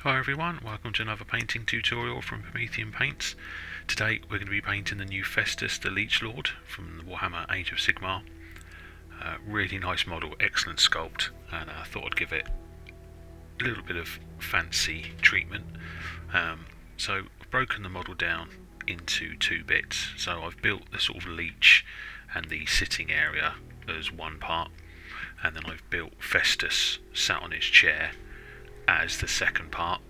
Hi everyone, welcome to another painting tutorial from Promethean Paints. Today we're going to be painting the new Festus the Leechlord from the Warhammer Age of Sigmar. Really nice model, excellent sculpt, and I thought I'd give it a little bit of fancy treatment. So I've broken the model down into two bits. So I've built the sort of leech and the sitting area as one part, and then I've built Festus sat on his chair as the second part.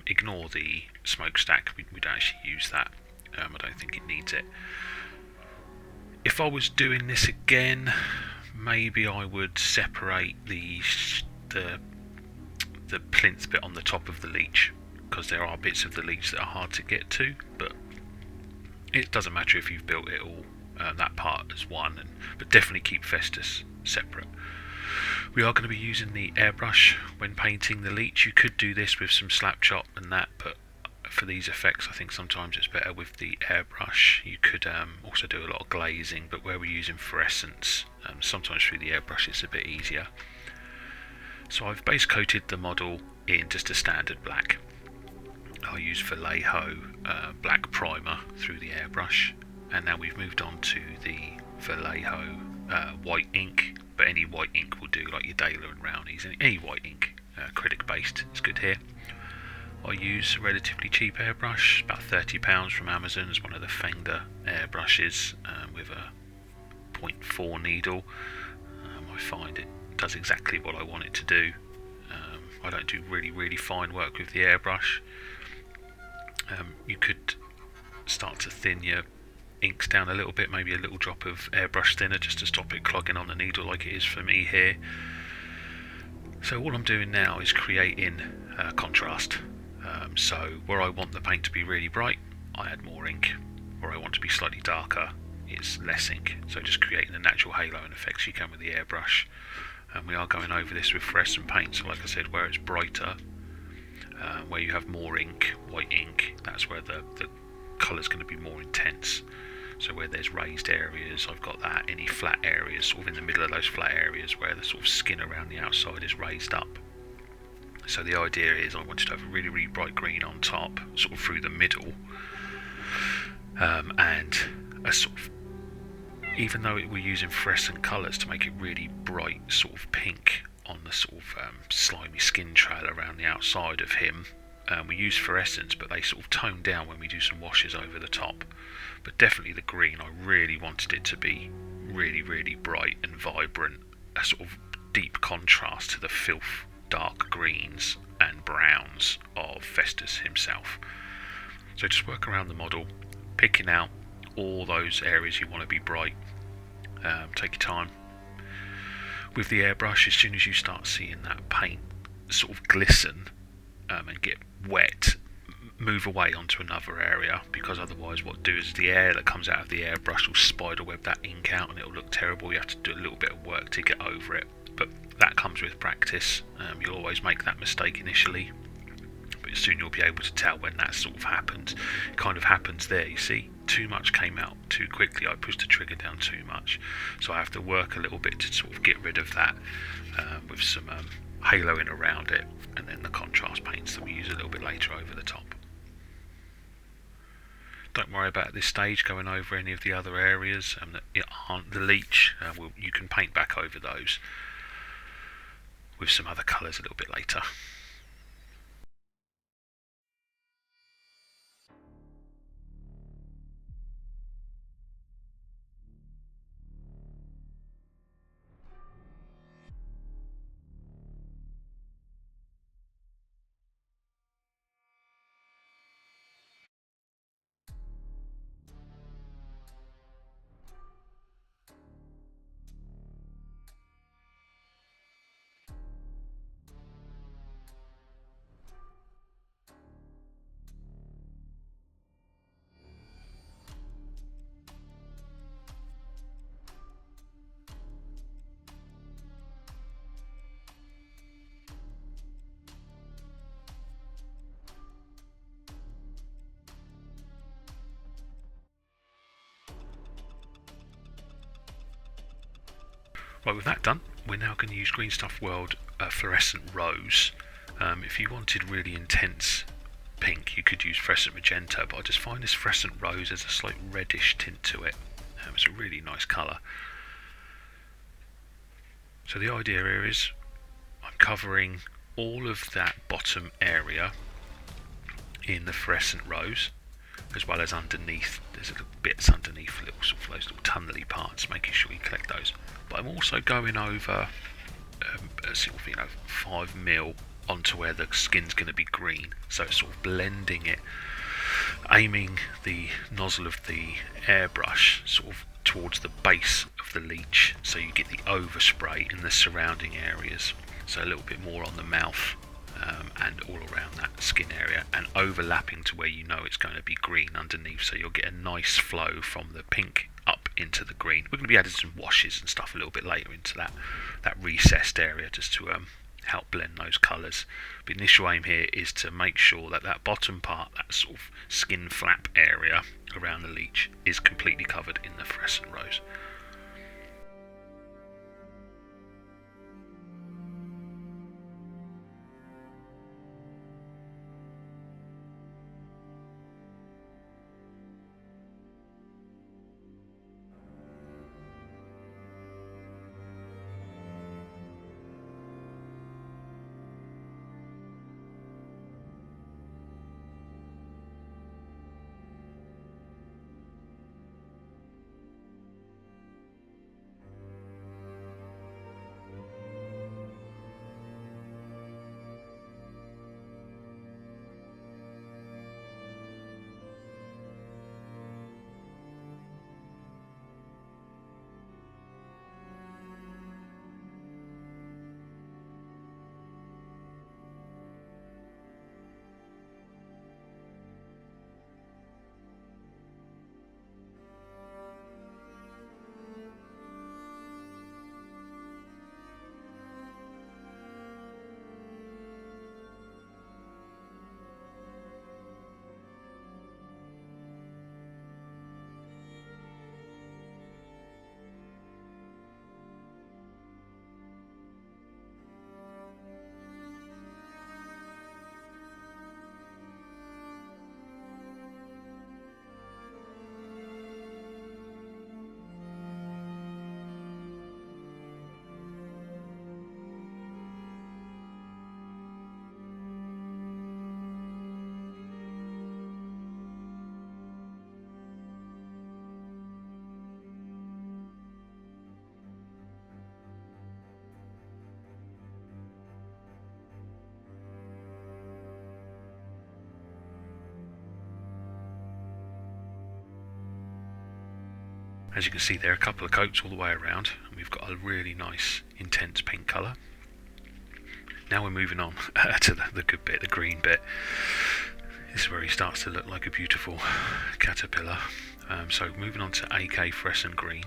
Ignore the smokestack, we don't actually use that. I don't think it needs it. If I was doing this again, maybe I would separate the plinth bit on the top of the leech, because there are bits of the leech that are hard to get to, but it doesn't matter if you've built it all, that part as one, but definitely keep Festus separate. We are going to be using the airbrush when painting the leech. You could do this with some slap chop and that, but for these effects I think sometimes it's better with the airbrush. You could also do a lot of glazing, but where we're using fluorescence, sometimes through the airbrush it's a bit easier. So I've base coated the model in just a standard black. I'll use Vallejo black primer through the airbrush, and now we've moved on to the Vallejo white ink, but any white ink will do, like your Dala and Rounies. Any white ink, acrylic based, is good here. I use a relatively cheap airbrush, about £30 from Amazon. It's one of the Fender airbrushes with a 0.4 needle. I find it does exactly what I want it to do. I don't do really fine work with the airbrush. You could start to thin your inks down a little bit, maybe a little drop of airbrush thinner just to stop it clogging on the needle like it is for me here. So all I'm doing now is creating contrast. So where I want the paint to be really bright, I add more ink. Where I want to be slightly darker, it's less ink. So just creating the natural halo and effects you can with the airbrush. And we are going over this with fluorescent paint, so like I said, where it's brighter, where you have more ink, white ink, that's where the colour's going to be more intense. So where there's raised areas, I've got that. Any flat areas, sort of in the middle of those flat areas where the sort of skin around the outside is raised up. So the idea is I wanted to have a really bright green on top, sort of through the middle, and a sort of, even though we're using fluorescent colours to make it really bright, sort of pink on the sort of slimy skin trail around the outside of him. We use fluorescents, but they sort of tone down when we do some washes over the top. But definitely the green, I really wanted it to be really bright and vibrant, a sort of deep contrast to the filth dark greens and browns of Festus himself. So just work around the model, picking out all those areas you want to be bright. Take your time. With the airbrush, as soon as you start seeing that paint sort of glisten and get wet, move away onto another area, because otherwise what do is the air that comes out of the airbrush will spiderweb that ink out and it'll look terrible. You have to do a little bit of work to get over it, but that comes with practice. You'll always make that mistake initially, but soon you'll be able to tell when that sort of happens. It kind of happens there, you see. Too much came out too quickly, I pushed the trigger down too much, so I have to work a little bit to sort of get rid of that with some haloing around it, and then the contrast paints that we use a little bit later over the top. Don't worry about at this stage going over any of the other areas that aren't the leech. You can paint back over those with some other colours a little bit later. Right, with that done, we're now going to use Green Stuff World Fluorescent Rose If you wanted really intense pink, you could use Festus Magenta, but I just find this Festus Rose has a slight reddish tint to it. It's a really nice colour. So the idea here is I'm covering all of that bottom area in the Festus Rose, as well as underneath. There's little bits underneath, little sort of those little tunnely parts, making sure you collect those. But I'm also going over a sort of 5mm onto where the skin's going to be green, so it's sort of blending it, aiming the nozzle of the airbrush sort of towards the base of the leech, so you get the overspray in the surrounding areas, so a little bit more on the mouth and all around that skin area, and overlapping to where you know it's going to be green underneath, so you'll get a nice flow from the pink up into the green. We're going to be adding some washes and stuff a little bit later into that recessed area, just to help blend those colours. The initial aim here is to make sure that that bottom part, that sort of skin flap area around the leech, is completely covered in the Festus Rose. As you can see there, a couple of coats all the way around, and we've got a really nice intense pink colour. Now we're moving on to the good bit, the green bit. This is where he starts to look like a beautiful caterpillar. So moving on to AK Freshen Green.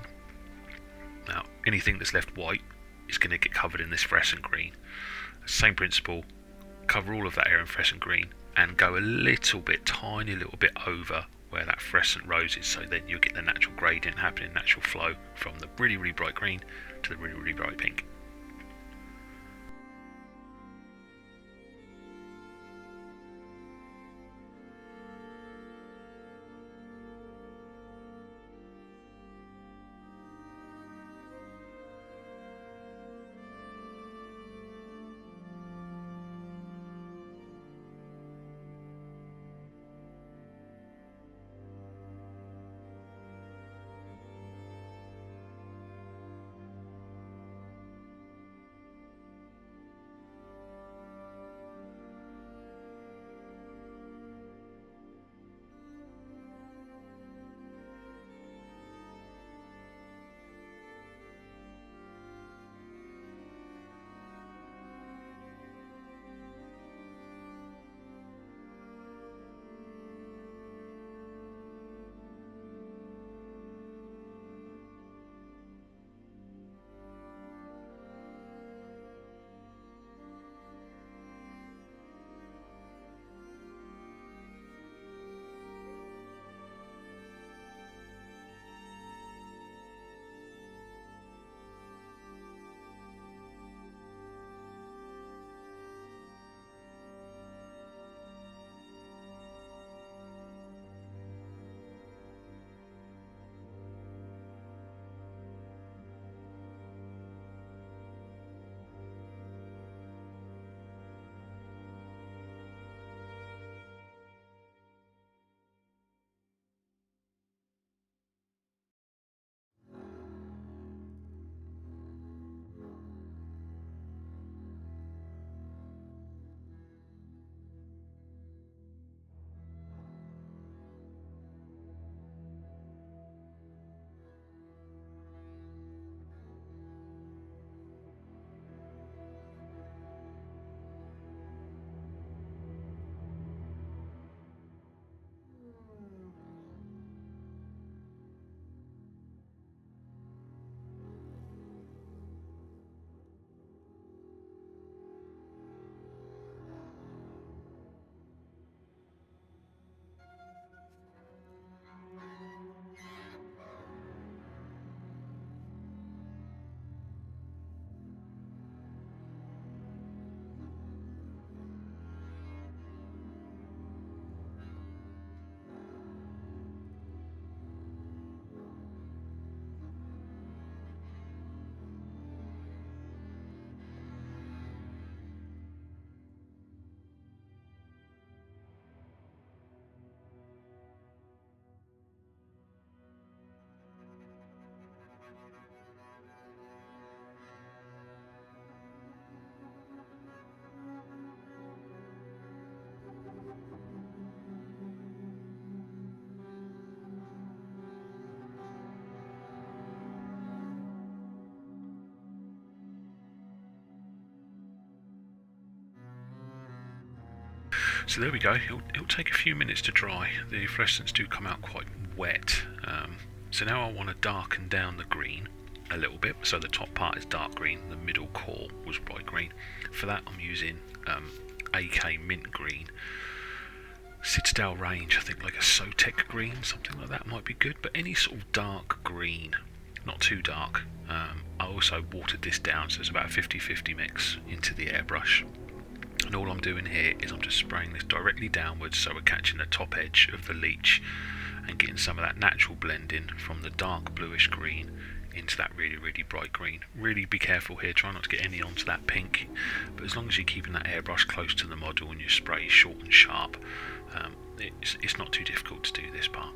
Now anything that's left white is going to get covered in this Freshen Green. Same principle, cover all of that area in Freshen Green and go a little bit, tiny little bit over where that Festus Rose is, so then you'll get the natural gradient happening, natural flow from the really, really bright green to the really, really bright pink. So there we go. It'll take a few minutes to dry. The flesh tints do come out quite wet. So now I want to darken down the green a little bit. So the top part is dark green, the middle core was bright green. For that I'm using AK mint green. Citadel range, I think like a Sotek green, something like that might be good. But any sort of dark green, not too dark. I also watered this down, so it's about a 50-50 mix into the airbrush. And all I'm doing here is I'm just spraying this directly downwards, so we're catching the top edge of the leech and getting some of that natural blending from the dark bluish green into that really, really bright green. Really be careful here, try not to get any onto that pink, but as long as you're keeping that airbrush close to the model and your spray is short and sharp, it's not too difficult to do this part.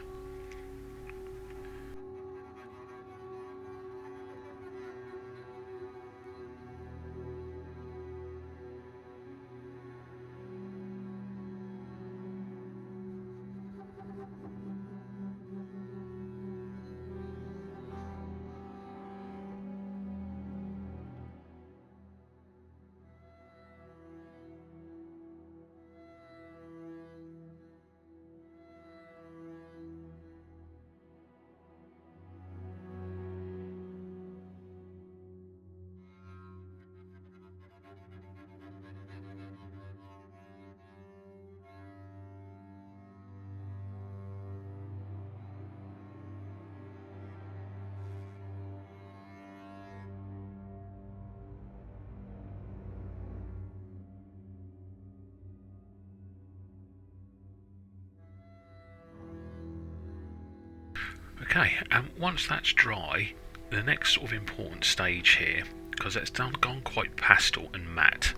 Okay, and once that's dry, the next sort of important stage here, because it's gone quite pastel and matte,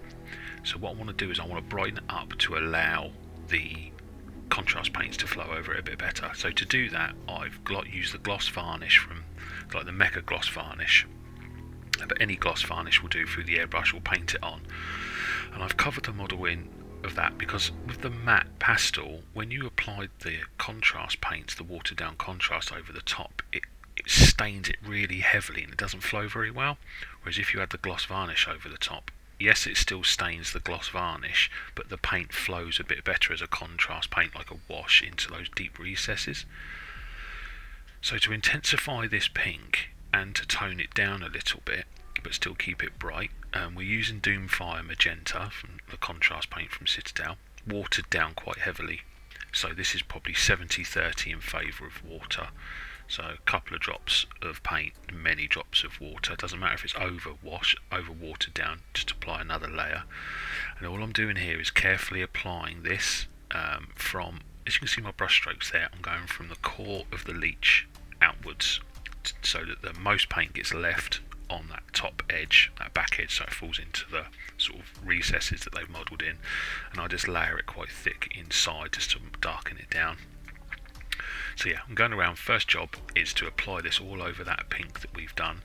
so what I want to do is I want to brighten it up to allow the contrast paints to flow over it a bit better. So to do that, I've used the gloss varnish from like the Mecha gloss varnish, but any gloss varnish will do through the airbrush, will paint it on, and I've covered the model in of that because with the matte pastel, when you applied the contrast paints, the watered down contrast over the top, it stains it really heavily and it doesn't flow very well. Whereas if you add the gloss varnish over the top, yes, it still stains the gloss varnish, but the paint flows a bit better as a contrast paint, like a wash, into those deep recesses. So to intensify this pink and to tone it down a little bit but still keep it bright, we're using Doomfire Magenta from the contrast paint from Citadel, watered down quite heavily. So this is probably 70-30 in favour of water. So a couple of drops of paint, many drops of water. It doesn't matter if it's over watered down, just apply another layer. And all I'm doing here is carefully applying this from, as you can see my brush strokes there, I'm going from the core of the leech outwards so that the most paint gets left on that top edge, that back edge, so it falls into the sort of recesses that they've modelled in, and I just layer it quite thick inside just to darken it down. So yeah, I'm going around. First job is to apply this all over that pink that we've done.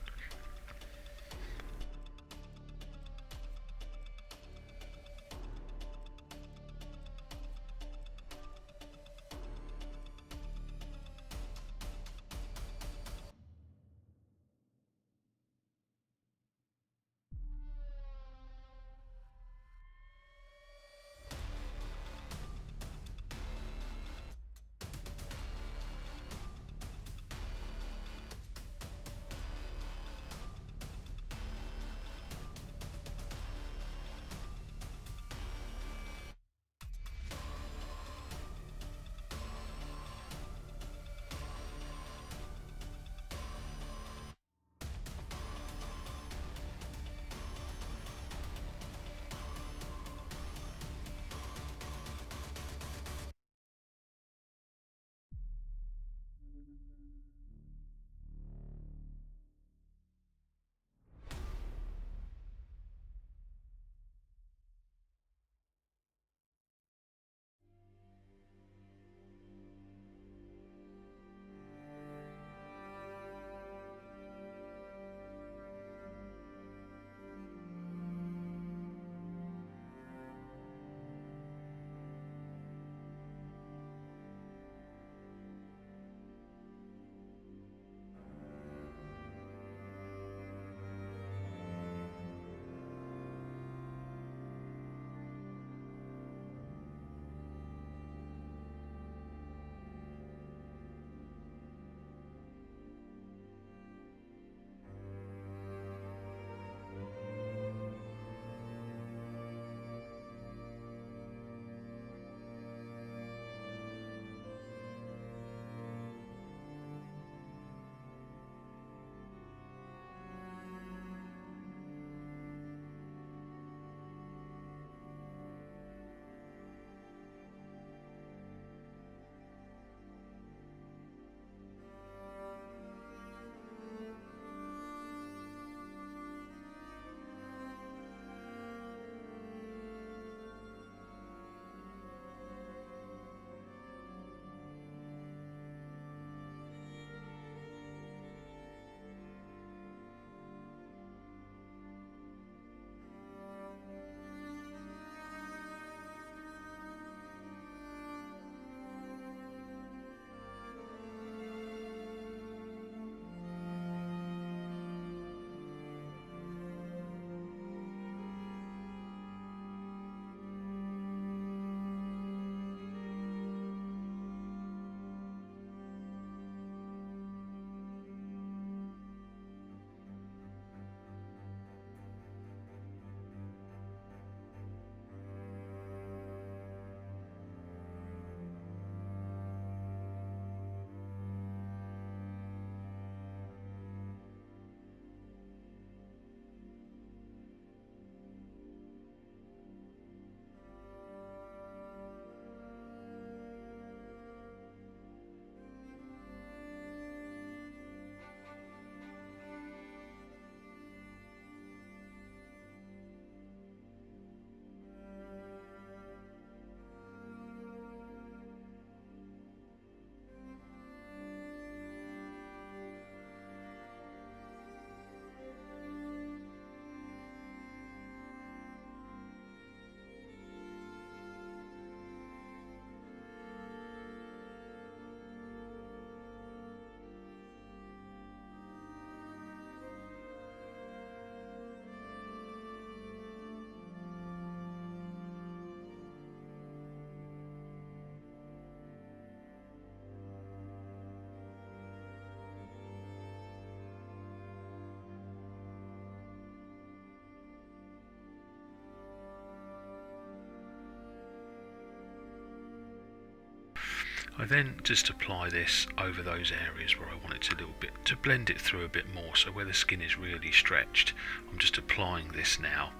I then just apply this over those areas where I want it to a little bit, to blend it through a bit more. So where the skin is really stretched, I'm just applying this now,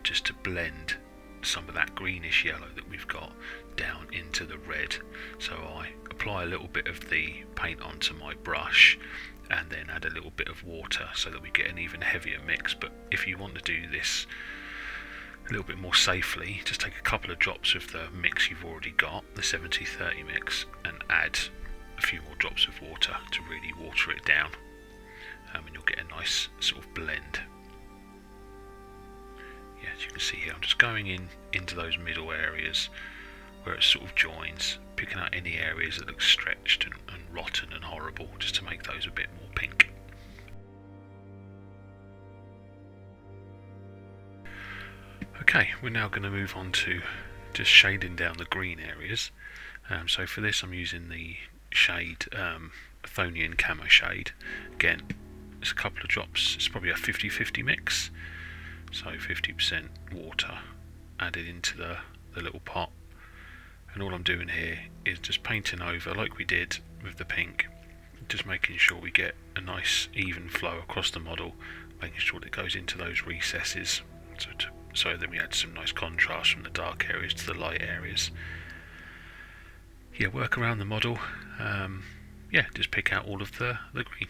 just to blend some of that greenish yellow that we've got down into the red. So I apply a little bit of the paint onto my brush and then add a little bit of water so that we get an even heavier mix. But if you want to do this a little bit more safely, just take a couple of drops of the mix you've already got, the 70-30 mix, and add a few more drops of water to really water it down, and you'll get a nice sort of blend. Yeah, as you can see here, I'm just going into those middle areas where it sort of joins, picking out any areas that look stretched and rotten and horrible, just to make those a bit more pink. Okay, we're now going to move on to just shading down the green areas. So for this I'm using the shade Athonian Camoshade. Again, it's a couple of drops, it's probably a 50-50 mix. So 50% water added into the little pot. And all I'm doing here is just painting over, like we did with the pink, just making sure we get a nice even flow across the model, making sure that it goes into those recesses, so then we add some nice contrast from the dark areas to the light areas. Yeah, work around the model, yeah, just pick out all of the green.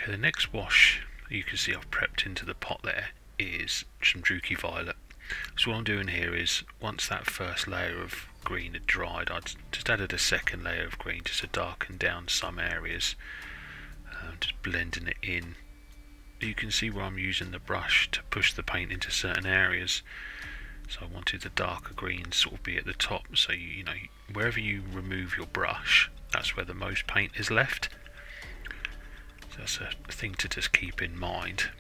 Okay, the next wash you can see I've prepped into the pot there is some Druchii Violet. So what I'm doing here is, once that first layer of green had dried, I'd just added a second layer of green just to darken down some areas, just blending it in. You can see where I'm using the brush to push the paint into certain areas. So I wanted the darker green sort of be at the top, so you know, wherever you remove your brush, that's where the most paint is left. So that's a thing to just keep in mind.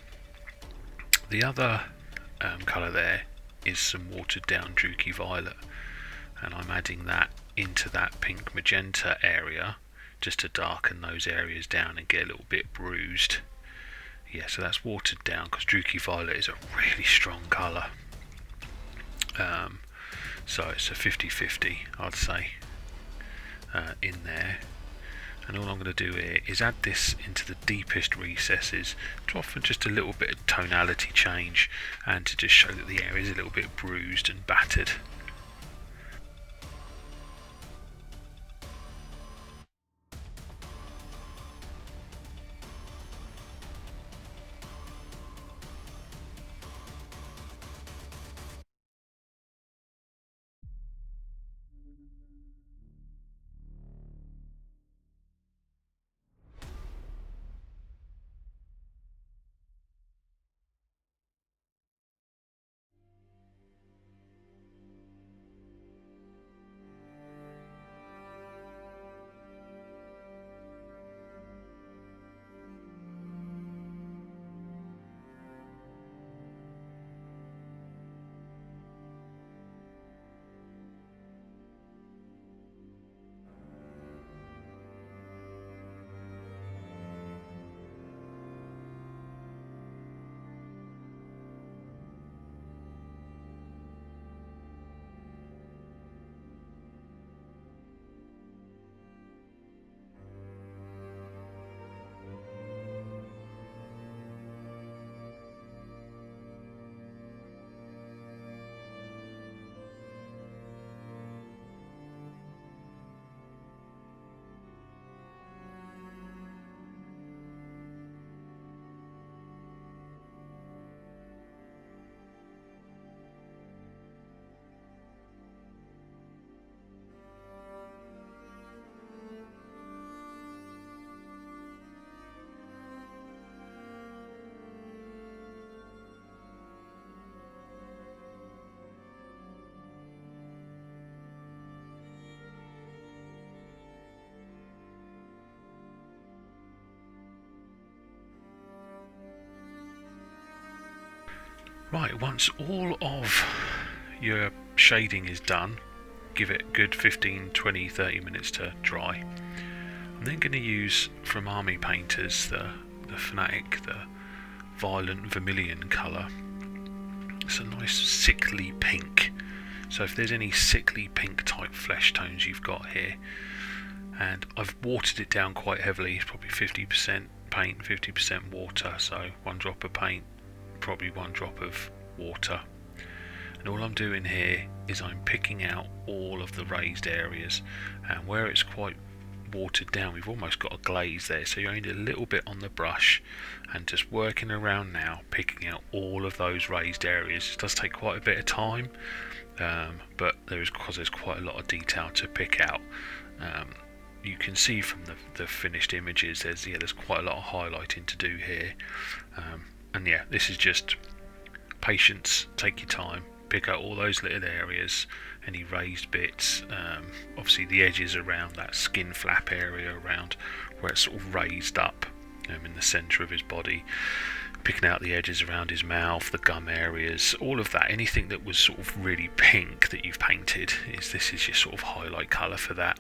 The other colour there is some watered down Druchii Violet, and I'm adding that into that pink magenta area just to darken those areas down and get a little bit bruised. Yeah, so that's watered down because Druchii Violet is a really strong colour. So it's a 50-50, I'd say, in there. And all I'm going to do here is add this into the deepest recesses to offer just a little bit of tonality change and to just show that the area is a little bit bruised and battered. Right, once all of your shading is done, give it a good 15, 20, 30 minutes to dry. I'm then going to use, from Army Painters, the Fanatic, the Violent Vermilion colour. It's a nice sickly pink. So if there's any sickly pink type flesh tones you've got here, and I've watered it down quite heavily, it's probably 50% paint, 50% water, so 1 drop of paint, probably 1 drop of water. And all I'm doing here is I'm picking out all of the raised areas, and where it's quite watered down, we've almost got a glaze there, so you only need a little bit on the brush and just working around now, picking out all of those raised areas. It does take quite a bit of time, but because there's quite a lot of detail to pick out. You can see from the finished images there's quite a lot of highlighting to do here, and yeah, this is just patience. Take your time, pick out all those little areas, any raised bits, obviously the edges around that skin flap area around where it's sort of raised up in the centre of his body, picking out the edges around his mouth, the gum areas, all of that. Anything that was sort of really pink that you've painted, this is your sort of highlight colour for that.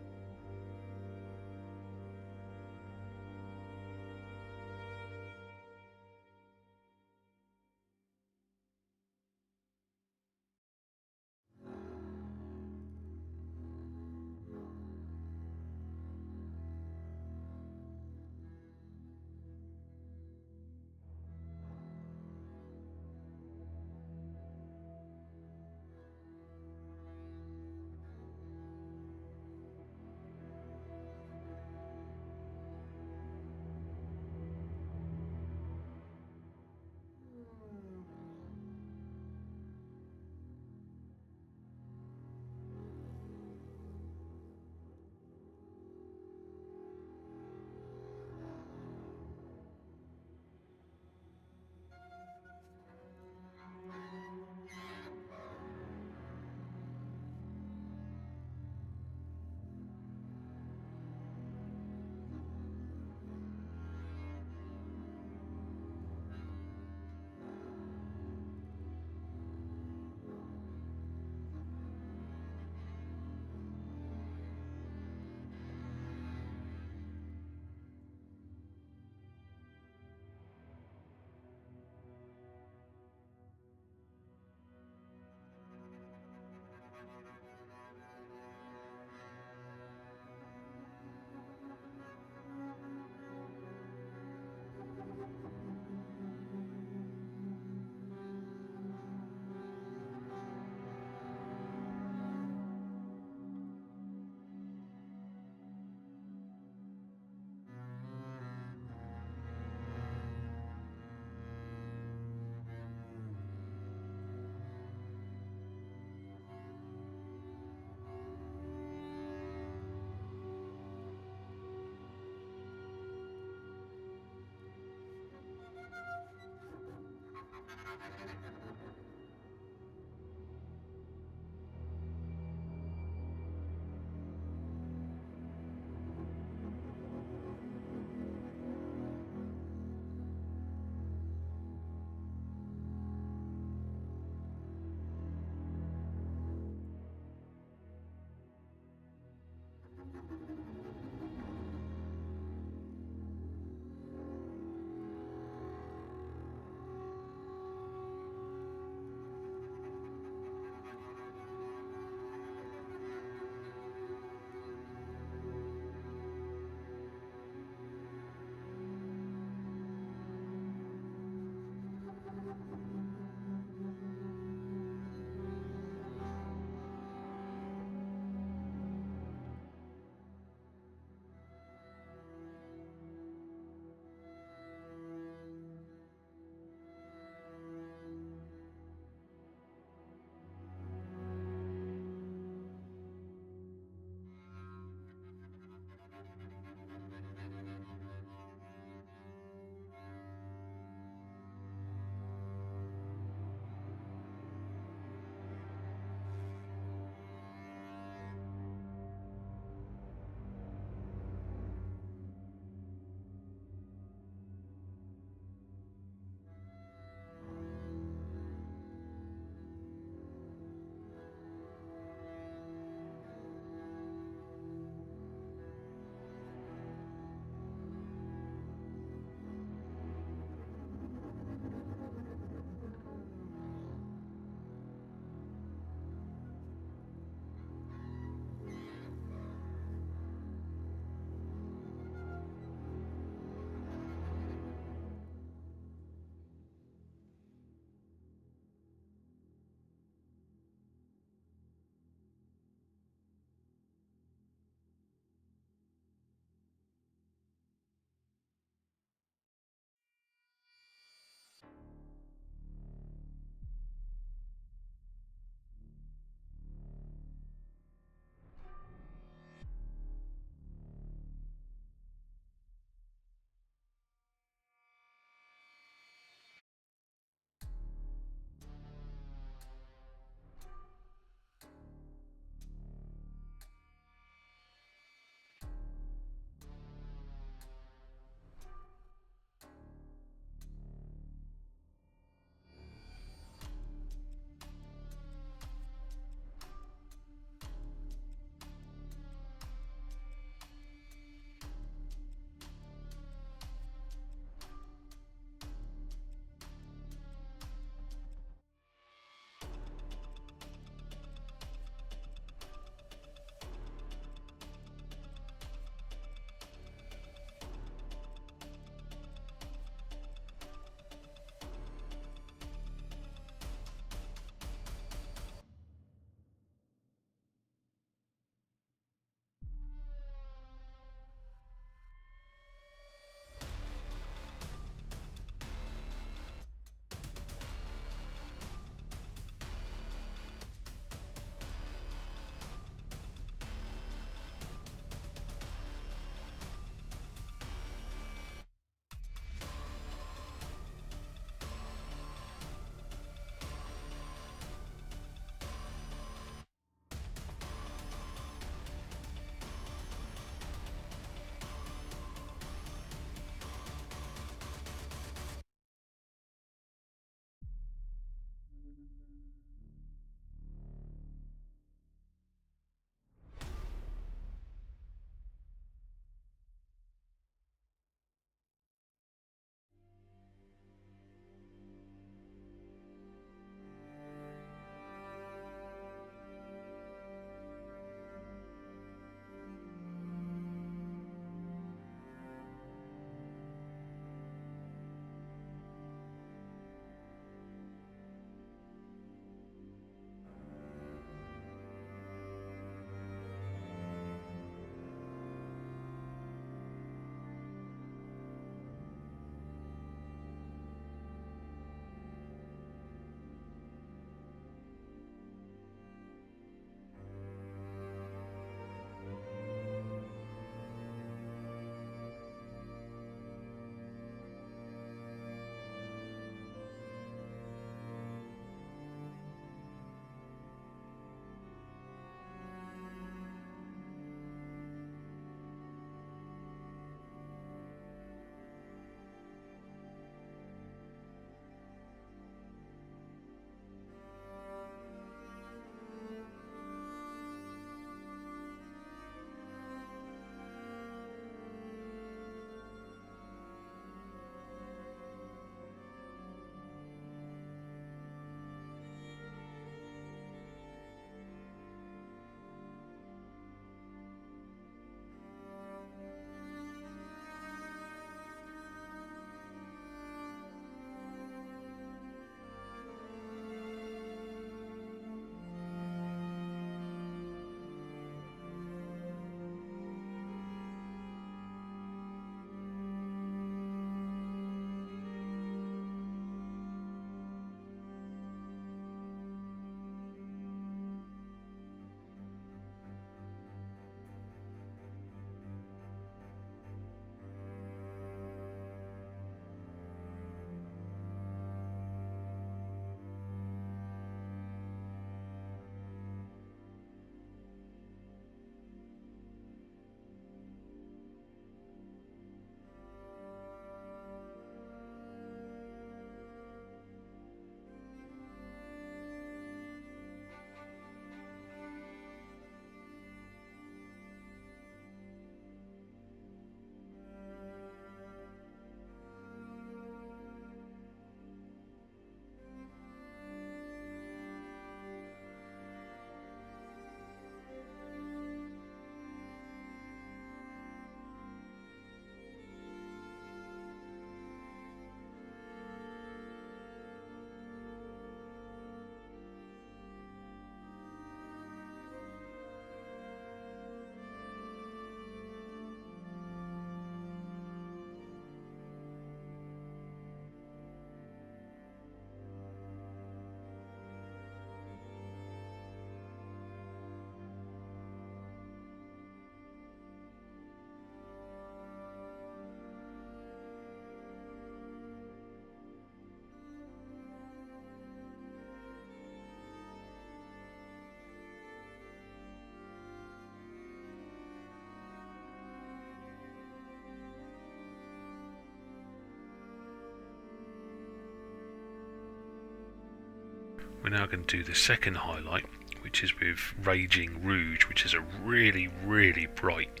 we're now going to do the second highlight, which is with Raging Rouge, which is a really, really bright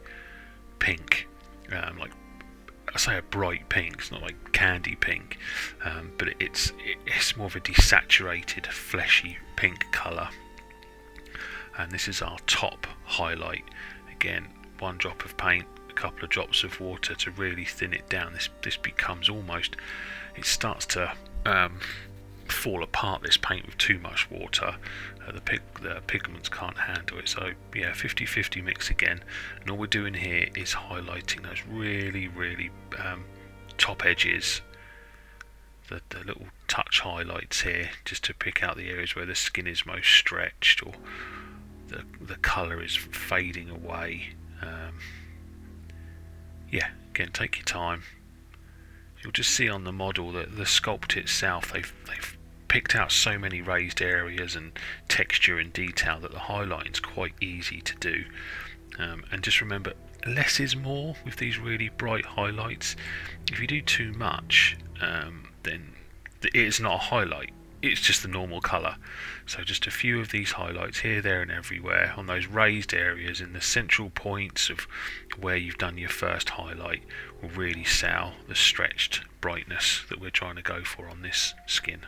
pink. Like I say, a bright pink. It's not like candy pink, but it's more of a desaturated, fleshy pink colour. And this is our top highlight. Again, 1 drop of paint, a couple of drops of water to really thin it down. This becomes almost, it starts to fall apart, this paint, with too much water. The pigments can't handle it. So yeah, 50-50 mix again, and all we're doing here is highlighting those really, really top edges, the little touch highlights here, just to pick out the areas where the skin is most stretched, or the colour is fading away. Yeah, again, take your time. You'll just see on the model that the sculpt itself, they've picked out so many raised areas and texture and detail that the highlighting is quite easy to do. And just remember, less is more with these really bright highlights. If you do too much, then it is not a highlight, it's just the normal colour. So just a few of these highlights here, there and everywhere on those raised areas in the central points of where you've done your first highlight will really sell the stretched brightness that we're trying to go for on this skin.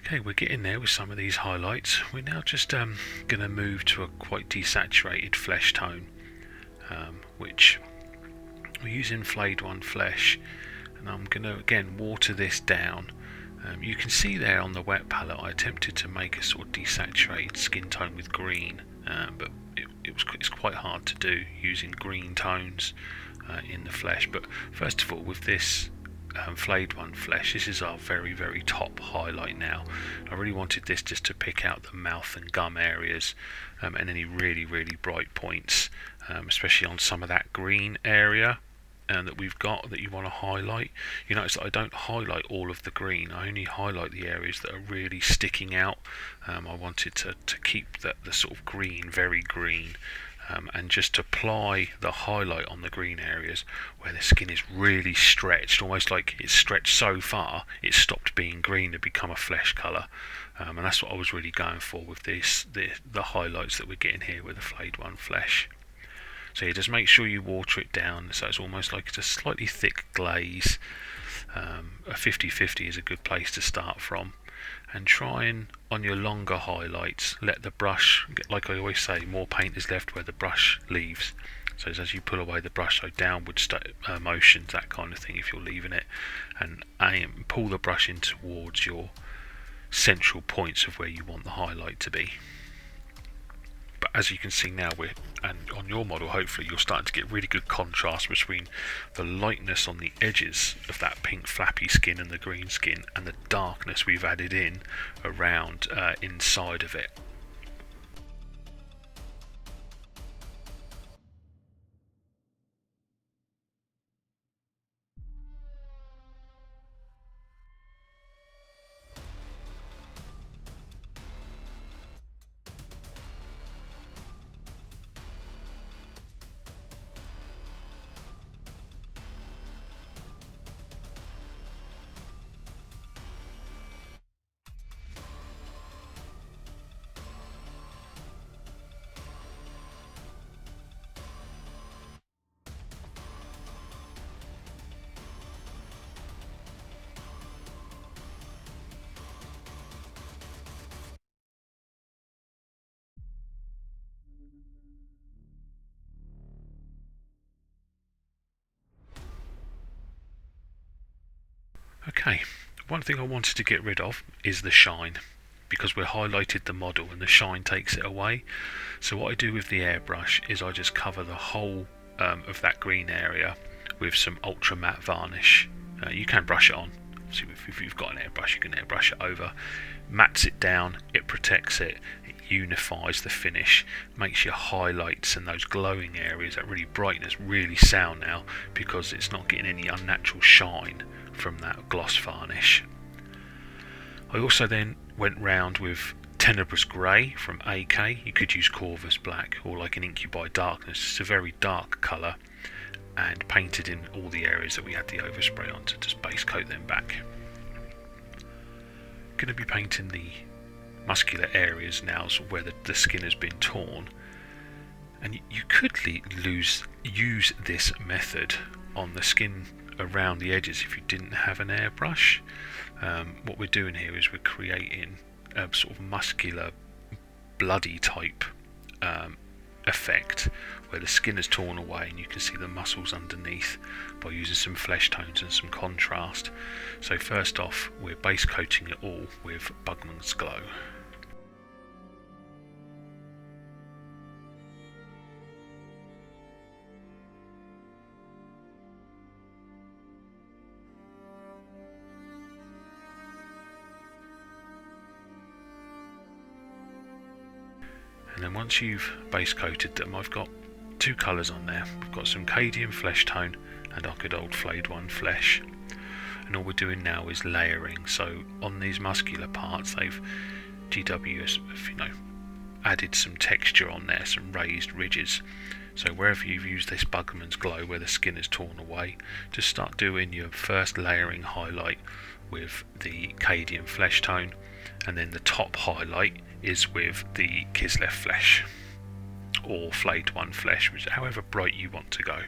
Okay, we're getting there with some of these highlights. We're now just going to move to a quite desaturated flesh tone, which we're using Flayed Flesh, and I'm going to again water this down. You can see there on the wet palette I attempted to make a sort of desaturated skin tone with green, but it's quite hard to do using green tones in the flesh. But first of all, with this Flayed Flesh, this is our very, very top highlight now. I really wanted this just to pick out the mouth and gum areas, and any really, really bright points, especially on some of that green area. that we've got that you want to highlight. You notice that I don't highlight all of the green. I only highlight the areas that are really sticking out. I wanted to keep the sort of green very green, and just apply the highlight on the green areas where the skin is really stretched, almost like it's stretched so far it's stopped being green and become a flesh colour. And that's what I was really going for with this, the highlights that we're getting here with the Flayed One Flesh. So you just make sure you water it down so it's almost like it's a slightly thick glaze. A 50-50 is a good place to start from. And try and, on your longer highlights, let the brush, like I always say, more paint is left where the brush leaves. So as you pull away the brush, so downward motions, that kind of thing, if you're leaving it, and pull the brush in towards your central points of where you want the highlight to be. But as you can see now, and on your model, hopefully you're starting to get really good contrast between the lightness on the edges of that pink flappy skin and the green skin, and the darkness we've added in around inside of it. Okay, one thing I wanted to get rid of is the shine, because we highlighted the model and the shine takes it away. So what I do with the airbrush is I just cover the whole of that green area with some ultra matte varnish. You can brush it on, so if you've got an airbrush you can airbrush it over. Mattes it down, it protects it, it unifies the finish, makes your highlights and those glowing areas, that really brightness, really sound now, because it's not getting any unnatural shine from that gloss varnish. I also then went round with Tenebrous Grey from AK. You could use Corvus Black or like an Incubi Darkness. It's a very dark colour, and painted in all the areas that we had the overspray on to just base coat them back. Going to be painting the muscular areas now, so where the skin has been torn, and you could use this method on the skin around the edges if you didn't have an airbrush. What we're doing here is we're creating a sort of muscular, bloody type effect where the skin is torn away and you can see the muscles underneath by using some flesh tones and some contrast. So first off, we're base coating it all with Bugmans Glow. And then once you've base coated them, I've got two colours on there. We've got some Cadian Fleshtone and our good old Flayed One Flesh. And all we're doing now is layering. So on these muscular parts, GW has, added some texture on there, some raised ridges. So wherever you've used this Bugman's Glow, where the skin is torn away, just start doing your first layering highlight with the Cadian Fleshtone, and then the top highlight is with the Kislev Flesh or Flayed One Flesh, which however bright you want to go.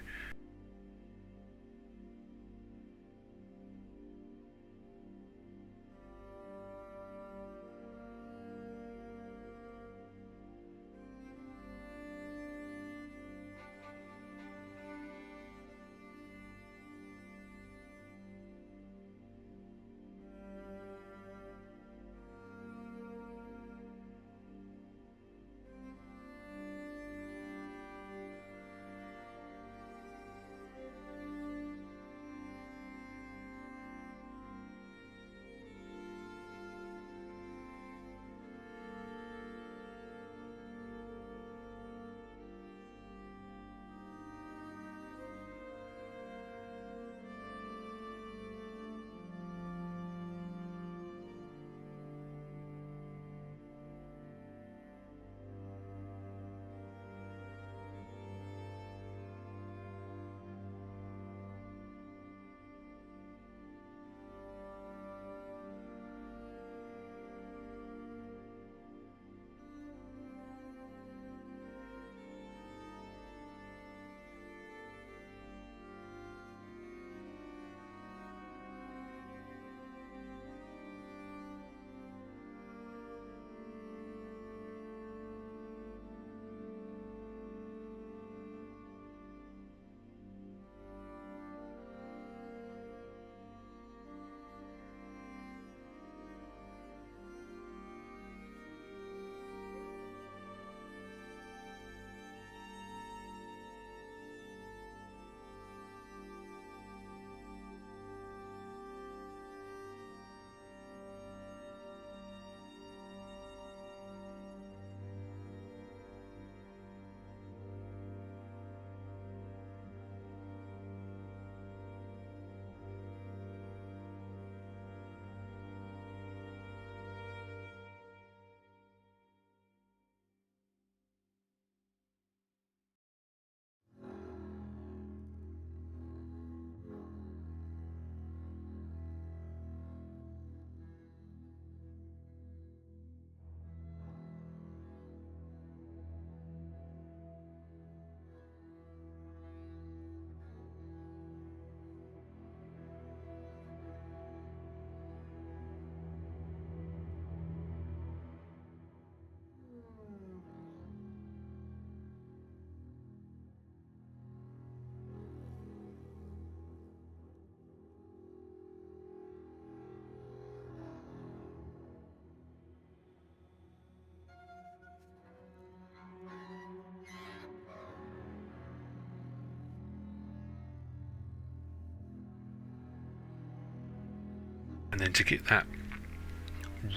And then to get that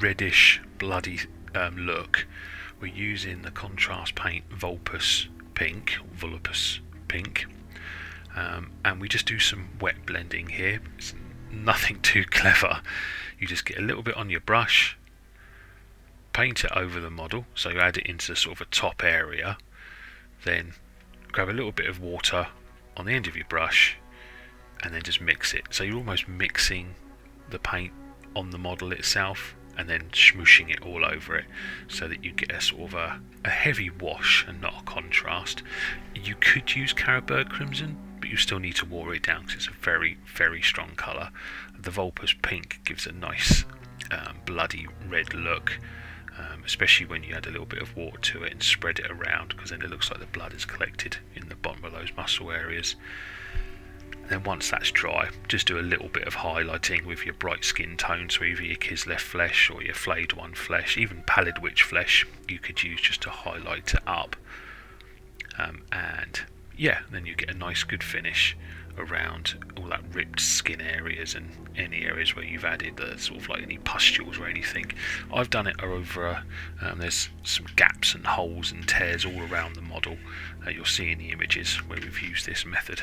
reddish bloody look, we're using the contrast paint Volupus Pink, and we just do some wet blending here. It's nothing too clever. You just get a little bit on your brush, paint it over the model, so you add it into sort of a top area, then grab a little bit of water on the end of your brush and then just mix it. So you're almost mixing the paint on the model itself and then smooshing it all over it, so that you get a sort of a heavy wash and not a contrast. You could use Carroburg Crimson, but you still need to water it down because it's a very, very strong colour. The Volupus Pink gives a nice bloody red look, especially when you add a little bit of water to it and spread it around, because then it looks like the blood is collected in the bottom of those muscle areas. Then once that's dry, just do a little bit of highlighting with your bright skin tones, so either your Kislev flesh or your Flayed one flesh, even Pallid Witch flesh you could use just to highlight it up. And yeah, then you get a nice good finish around all that ripped skin areas and any areas where you've added sort of like any pustules or anything. I've done it over, there's some gaps and holes and tears all around the model. You'll see in the images where we've used this method.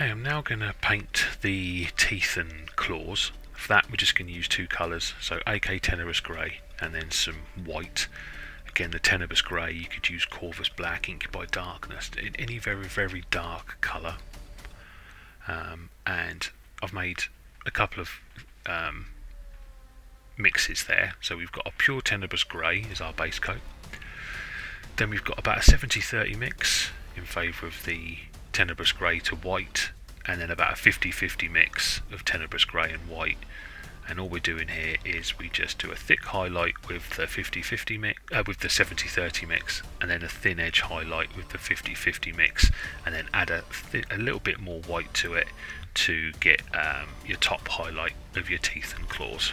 Okay, I'm now going to paint the teeth and claws. For that we're just going to use two colours, so AK Tenebrous Grey and then some white. Again, the Tenebrous Grey, you could use Corvus Black, Ink by Darkness, any very, very dark colour. And I've made a couple of mixes there. So we've got a pure Tenebrous Grey is our base coat. Then we've got about a 70-30 mix in favour of the Tenebrous Grey to white, and then about a 50-50 mix of Tenebrous Grey and white. And all we're doing here is we just do a thick highlight with the 50-50 mix, with the 70-30 mix, and then a thin edge highlight with the 50-50 mix, and then add a little bit more white to it to get your top highlight of your teeth and claws.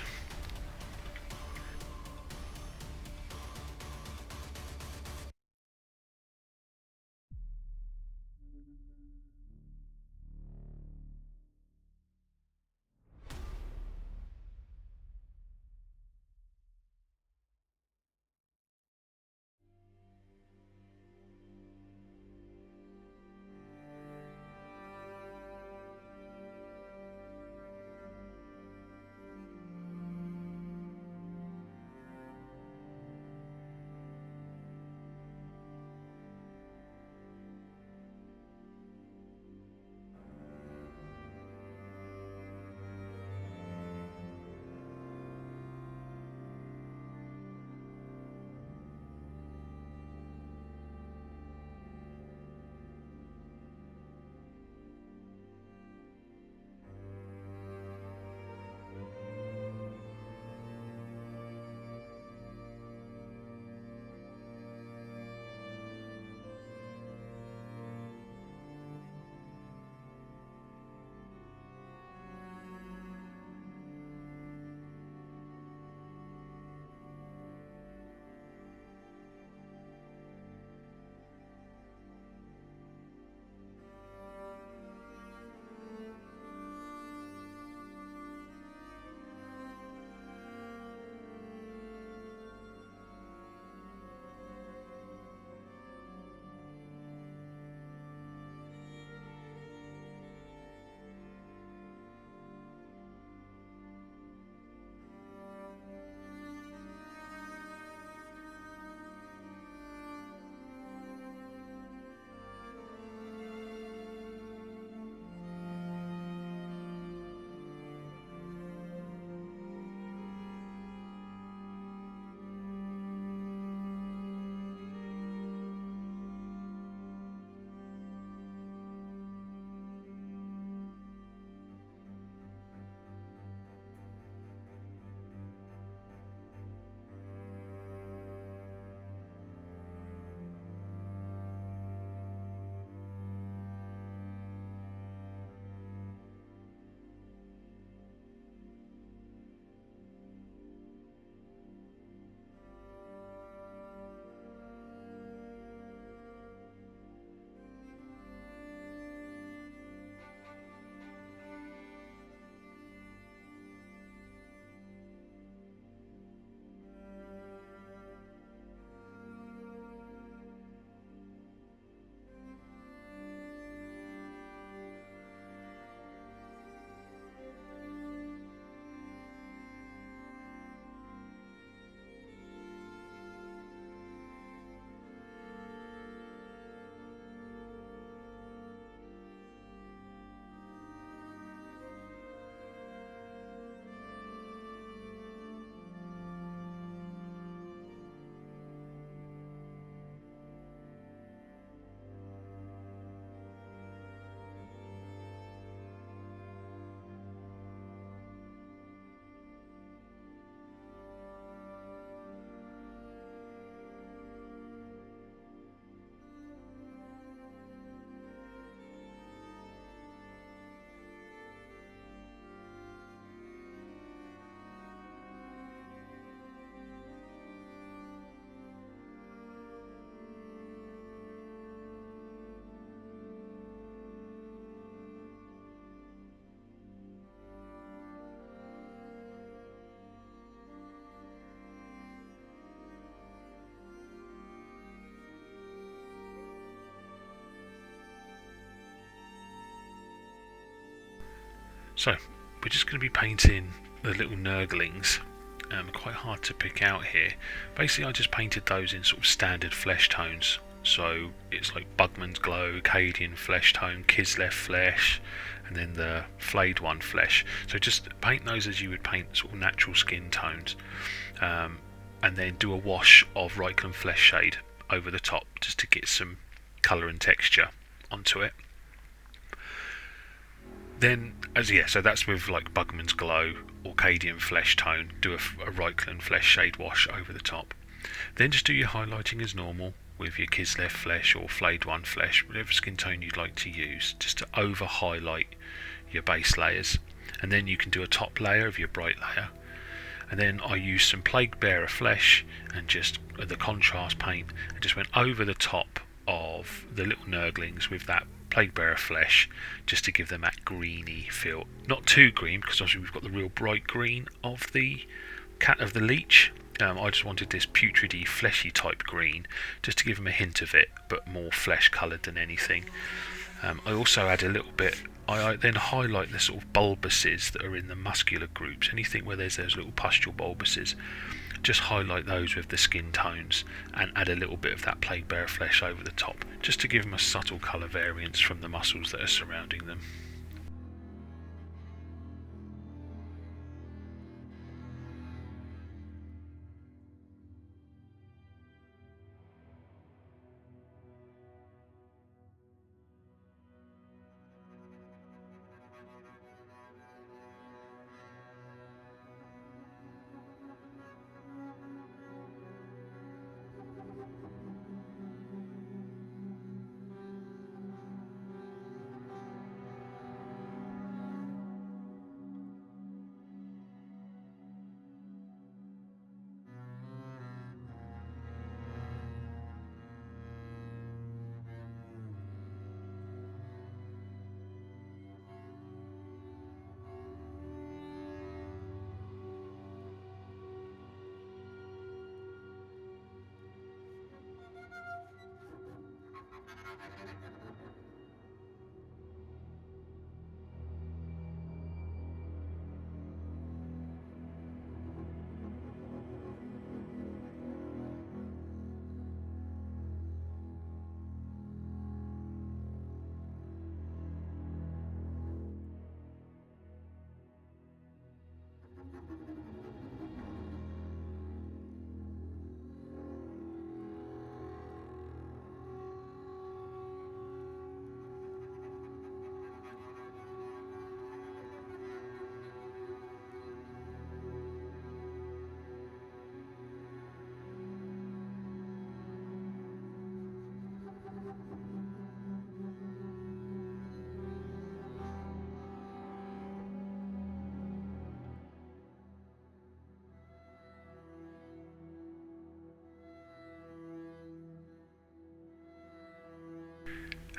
So we're just going to be painting the little Nurglings. Quite hard to pick out here. Basically I just painted those in sort of standard flesh tones. So it's like Bugmans Glow, Cadian Fleshtone, Kislev Flesh, and then the Flayed one Flesh. So just paint those as you would paint sort of natural skin tones, and then do a wash of Reikland Fleshshade over the top just to get some colour and texture onto it. Then, so that's with like Bugman's Glow or Cadian Fleshtone. Do a Reikland Fleshshade wash over the top. Then just do your highlighting as normal with your Kislev Flesh or Flayed one Flesh, whatever skin tone you'd like to use, just to over highlight your base layers. And then you can do a top layer of your bright layer. And then I used some Plague Bearer Flesh and just the contrast paint, and just went over the top of the little Nurglings with that Plague Bearer Flesh, just to give them that greeny feel. Not too green, because obviously we've got the real bright green of the Leech. I just wanted this putridy, fleshy type green, just to give them a hint of it, but more flesh coloured than anything. I also add a little bit. I then highlight the sort of bulbuses that are in the muscular groups. Anything where there's those little pustule bulbuses, just highlight those with the skin tones and add a little bit of that Plague Bearer Flesh over the top, just to give them a subtle colour variance from the muscles that are surrounding them.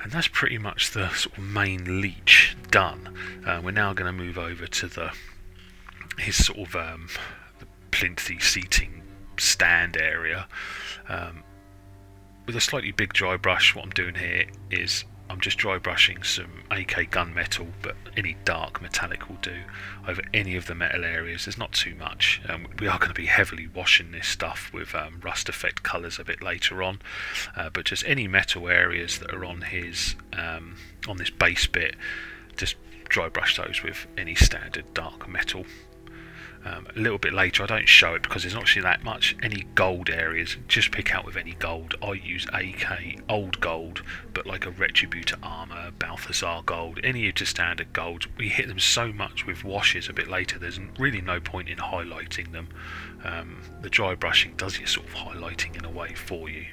And that's pretty much the sort of main Leech done. We're now going to move over to his sort of the plinthy seating stand area. With a slightly big dry brush, what I'm doing here is I'm just dry brushing some AK gunmetal, but any dark metallic will do, over any of the metal areas. There's not too much. We are going to be heavily washing this stuff with rust effect colours a bit later on, but just any metal areas that are on his on this base bit, just dry brush those with any standard dark metal. A little bit later, I don't show it because there's not actually that much. Any gold areas, just pick out with any gold. I use AK old gold, but like a Retributor armour, Balthazar gold, any of the standard golds. We hit them so much with washes a bit later, there's really no point in highlighting them. The dry brushing does your sort of highlighting in a way for you.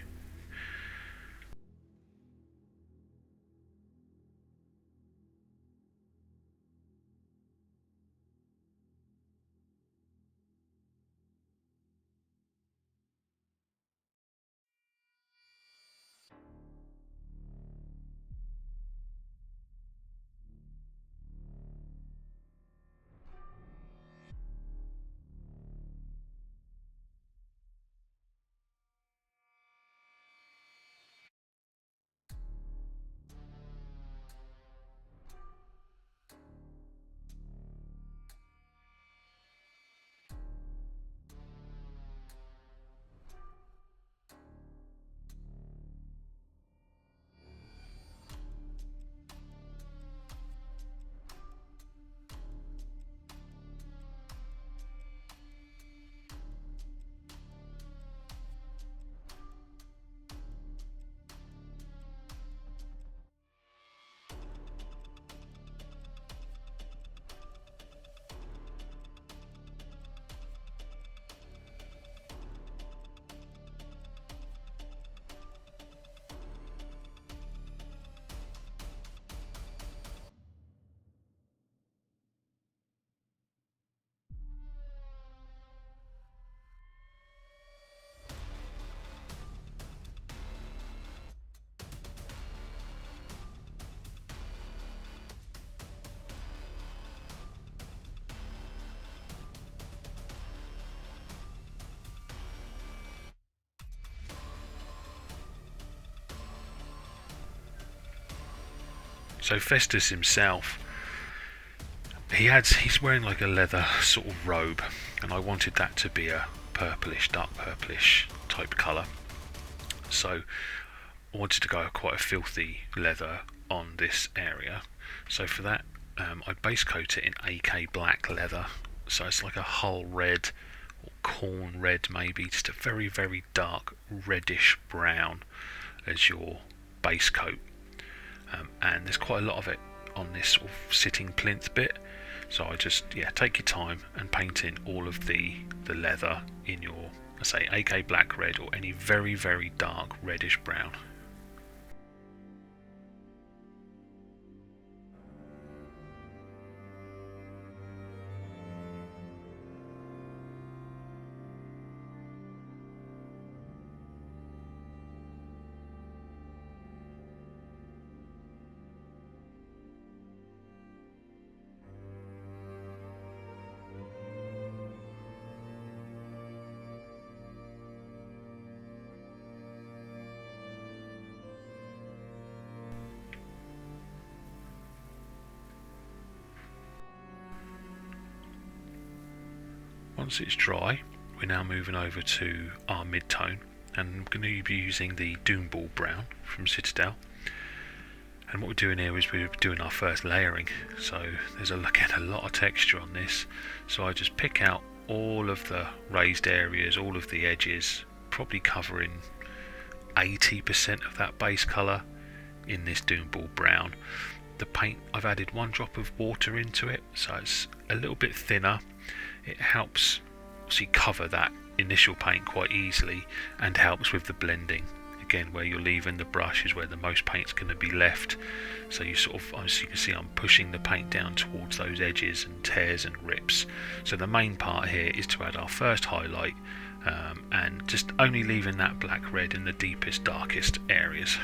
So Festus himself, he's wearing like a leather sort of robe, and I wanted that to be a purplish, dark purplish type colour. So I wanted to go quite a filthy leather on this area. So for that, I base coat it in AK black leather. So it's like a hull red or corn red, maybe, just a very, very dark reddish brown as your base coat. And there's quite a lot of it on this sort of sitting plinth bit. So I just, take your time and paint in all of the leather in your, say, AK black red or any very, very dark reddish brown. Once it's dry, we're now moving over to our mid-tone, and I'm going to be using the Doomball Brown from Citadel. And what we're doing here is we're doing our first layering, so there's a lot of texture on this. So I just pick out all of the raised areas, all of the edges, probably covering 80% of that base colour in this Doomball Brown. The paint, I've added 1 drop of water into it, so it's a little bit thinner. It helps obviously cover that initial paint quite easily and helps with the blending. Again, where you're leaving the brush is where the most paint's going to be left. So you sort of, as you can see, I'm pushing the paint down towards those edges and tears and rips. So the main part here is to add our first highlight and just only leaving that black red in the deepest, darkest areas.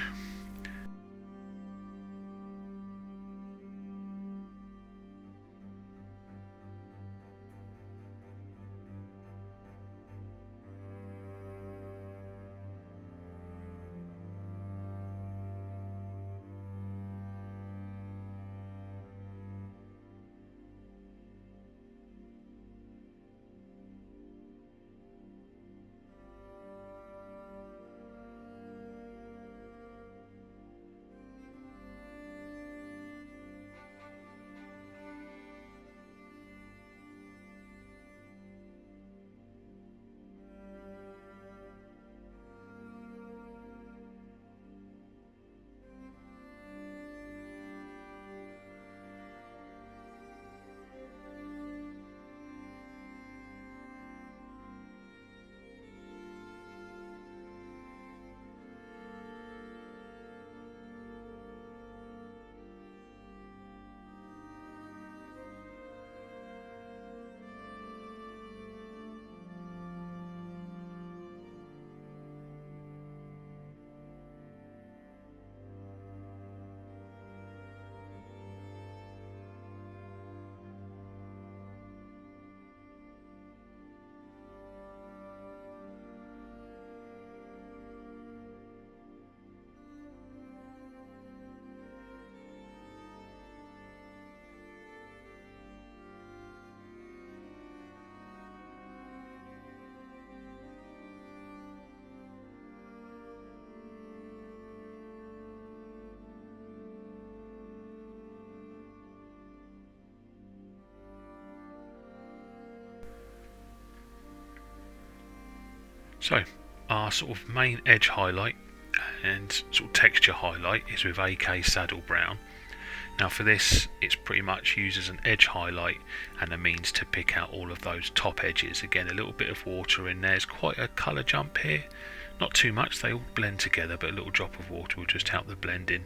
So our sort of main edge highlight and sort of texture highlight is with AK Saddle Brown. Now for this, it's pretty much used as an edge highlight and a means to pick out all of those top edges. Again, a little bit of water in there. There's quite a colour jump here. Not too much, they all blend together, but a little drop of water will just help the blending.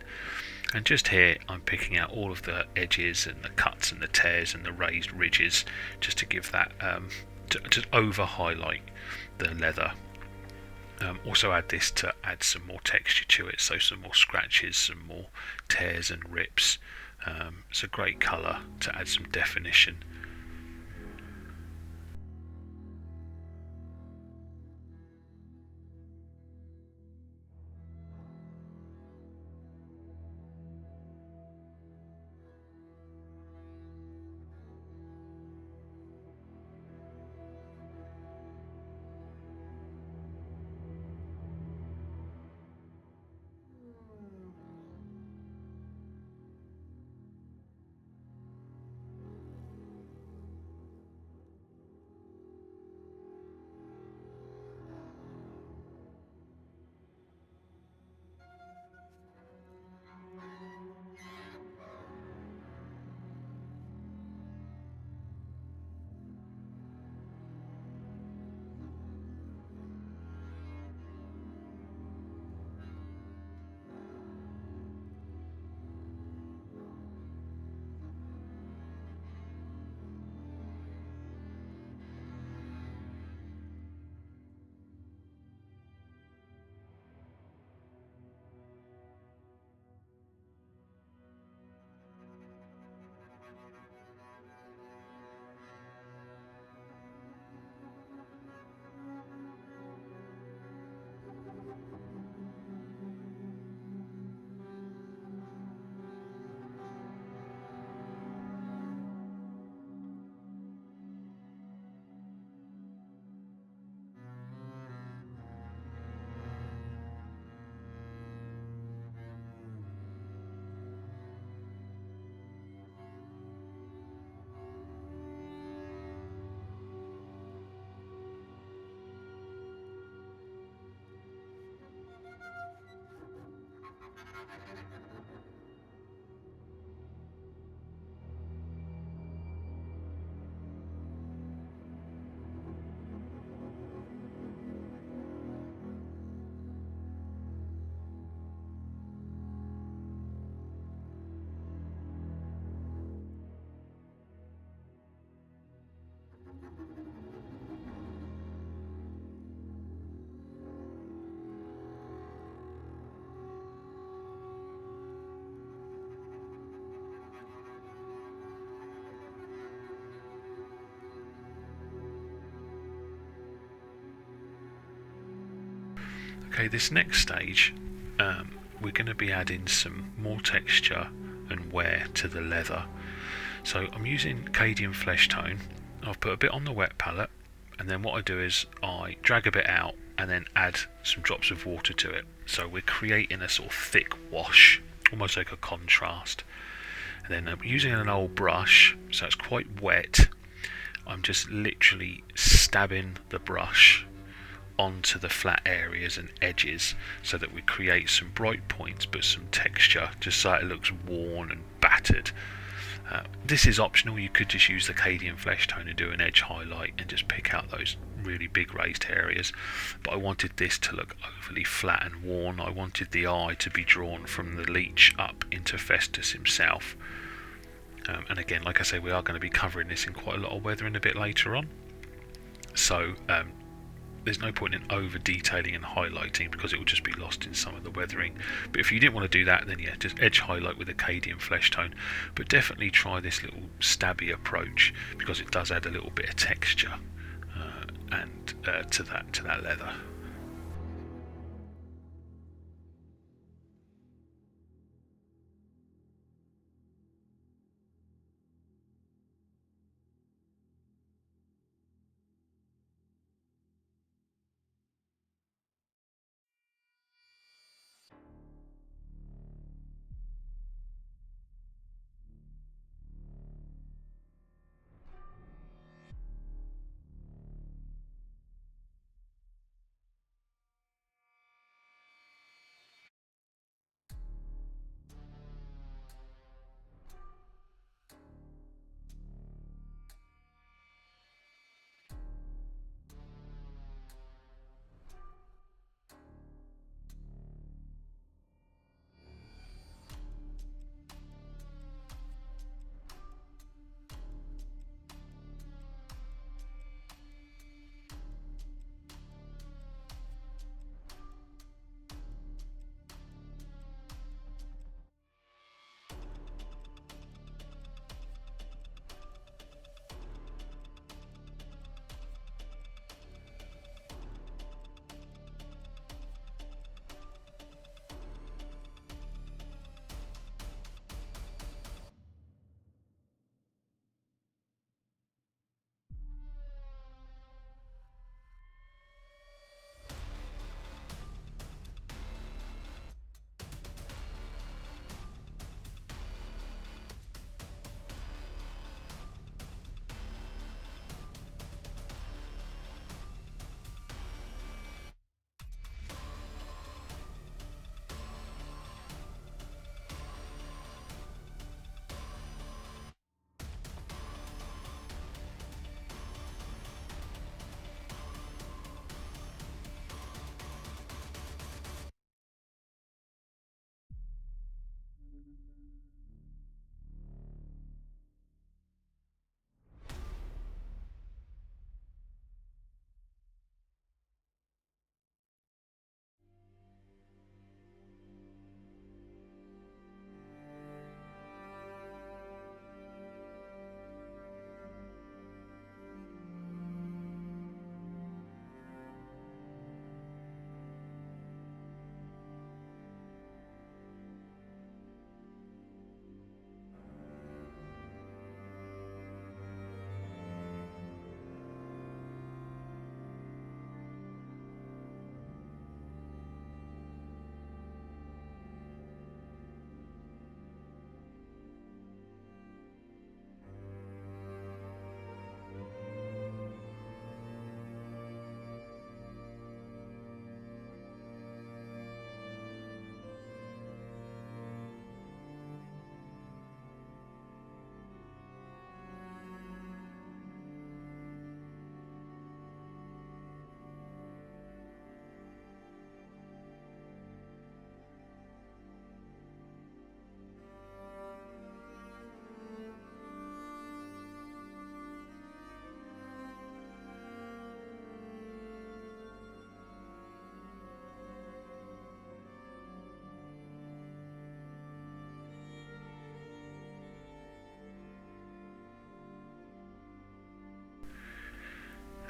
And just here, I'm picking out all of the edges and the cuts and the tears and the raised ridges, just to give that, to over highlight the leather. Also add this to add some more texture to it, so some more scratches, some more tears and rips. It's a great colour to add some definition. Okay, this next stage, we're going to be adding some more texture and wear to the leather. So I'm using Cadian Fleshtone. I've put a bit on the wet palette, and then what I do is I drag a bit out and then add some drops of water to it. So we're creating a sort of thick wash, almost like a contrast. And then I'm using an old brush, so it's quite wet. I'm just literally stabbing the brush onto the flat areas and edges so that we create some bright points but some texture, just so it looks worn and battered. This is optional. You could just use the Cadian Fleshtone and do an edge highlight and just pick out those really big raised areas, but I wanted this to look overly flat and worn. I wanted the eye to be drawn from the leech up into Festus himself. And again, like I say, we are going to be covering this in quite a lot of weathering a bit later on, so there's no point in over detailing and highlighting because it will just be lost in some of the weathering. But if you didn't want to do that, then yeah, just edge highlight with a Cadian Fleshtone. But definitely try this little stabby approach because it does add a little bit of texture and to that leather.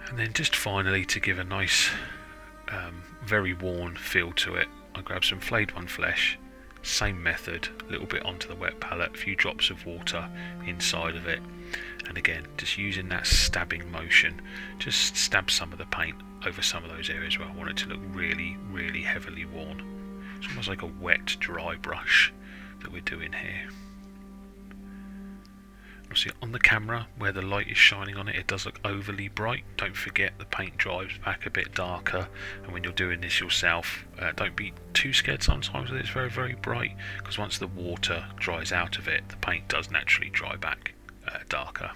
And then just finally, to give a nice very worn feel to it. I grab some Flayed One Flesh, same method, a little bit onto the wet palette, a few drops of water inside of it, and again just using that stabbing motion, just stab some of the paint over some of those areas where I want it to look really, really heavily worn. It's almost like a wet dry brush that we're doing here. Obviously on the camera where the light is shining on it, it does look overly bright. Don't forget the paint dries back a bit darker, and when you're doing this yourself, don't be too scared sometimes that it's very, very bright, because once the water dries out of it, the paint does naturally dry back darker.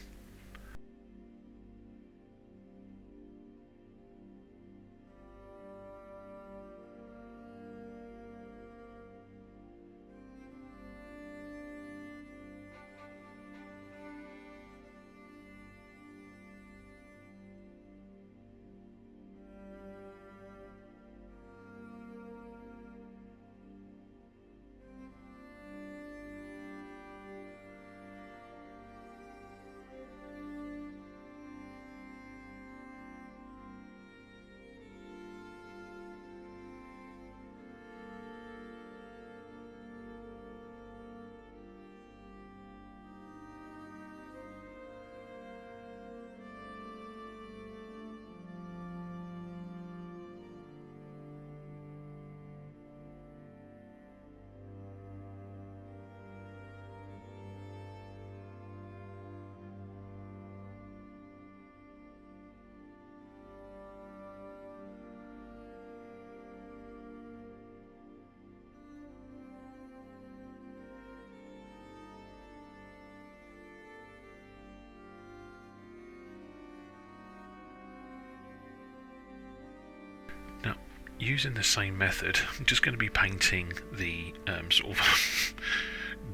Now, using the same method, I'm just going to be painting the sort of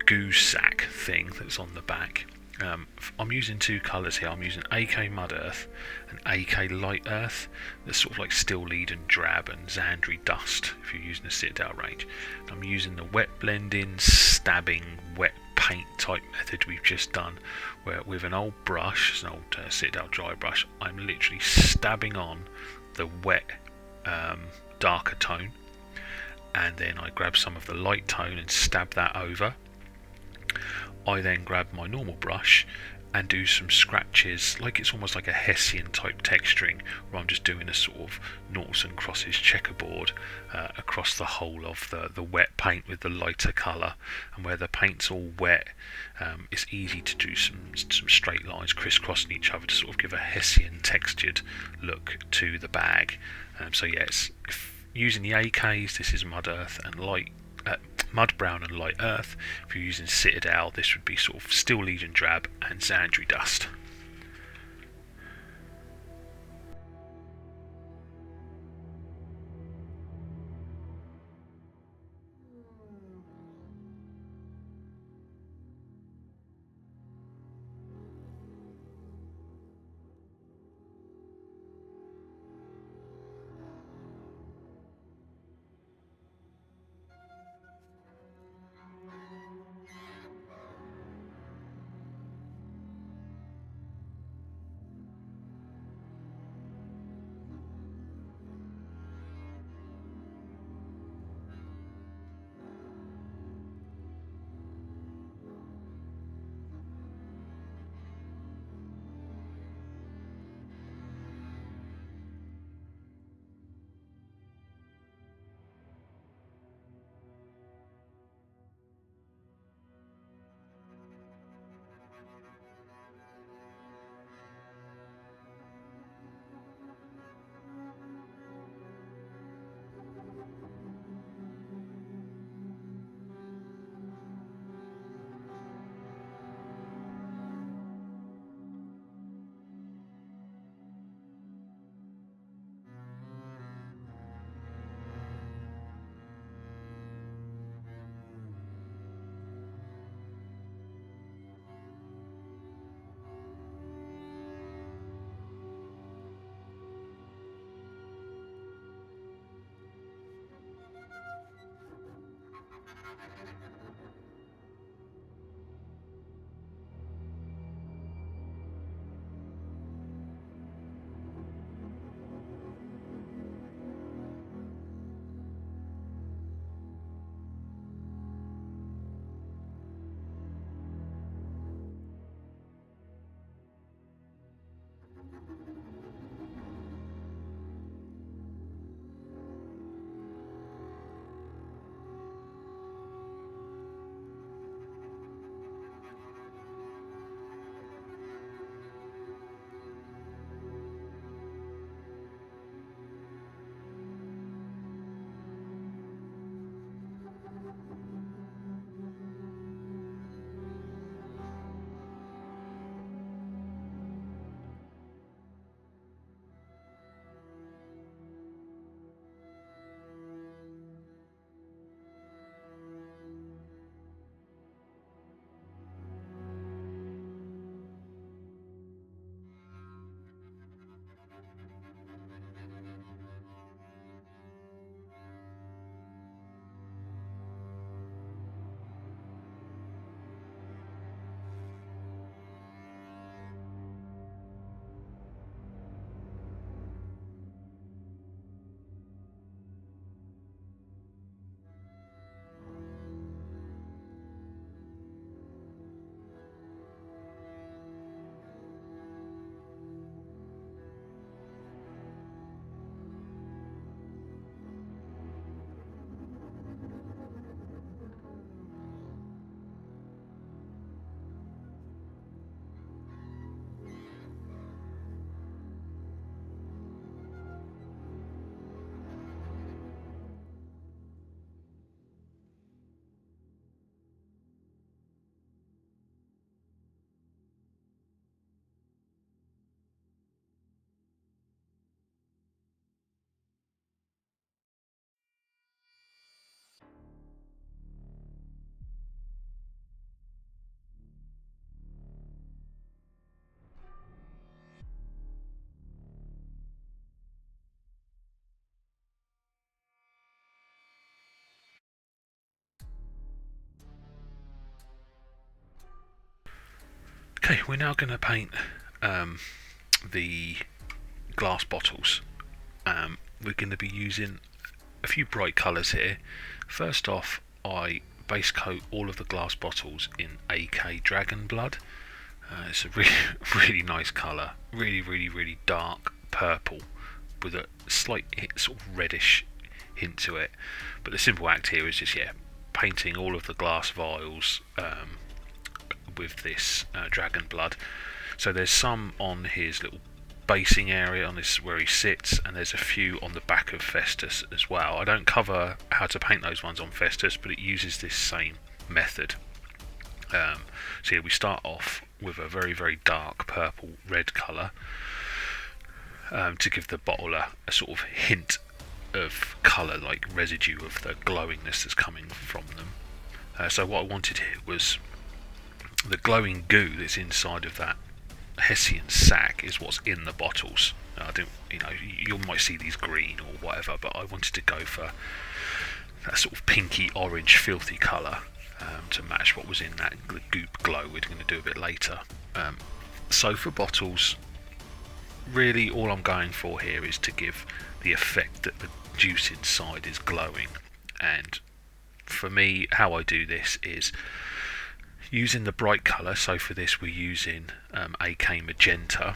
goo sack thing that's on the back. I'm using two colours here. I'm using AK Mud Earth and AK Light Earth. That's sort of like Still Lead and Drab and Xandri Dust if you're using the Citadel range. And I'm using the wet blending, stabbing, wet paint type method we've just done, where with an old brush, an old Citadel dry brush, I'm literally stabbing on the wet darker tone, and then I grab some of the light tone and stab that over. I then grab my normal brush and do some scratches, like it's almost like a Hessian type texturing, where I'm just doing a sort of noughts and crosses checkerboard across the whole of the wet paint with the lighter colour. And where the paint's all wet, it's easy to do some straight lines crisscrossing each other to sort of give a Hessian textured look to the bag. So yes, using the AKs, this is Mud Earth and Mud Brown and Light Earth. If you're using Citadel, this would be sort of Still Legion Drab and Xandri Dust. Okay, we're now going to paint the glass bottles. We're going to be using a few bright colours here. First off, I base coat all of the glass bottles in AK Dragon Blood. It's a really nice colour, really dark purple with a slight sort of reddish hint to it. But the simple act here is just painting all of the glass vials with this Dragon Blood. So there's some on his little basing area on this where he sits, and there's a few on the back of Festus as well. I don't cover how to paint those ones on Festus, but it uses this same method. So here we start off with a very dark purple red colour to give the bottle a sort of hint of colour, like residue of the glowingness that's coming from them. So what I wanted here was the glowing goo that's inside of that Hessian sac is what's in the bottles. I don't, you might see these green or whatever, but I wanted to go for that sort of pinky orange filthy colour to match what was in that goop glow we're going to do a bit later. So for bottles, really all I'm going for here is to give the effect that the juice inside is glowing. And for me, how I do this is using the bright colour. So for this we're using AK Magenta.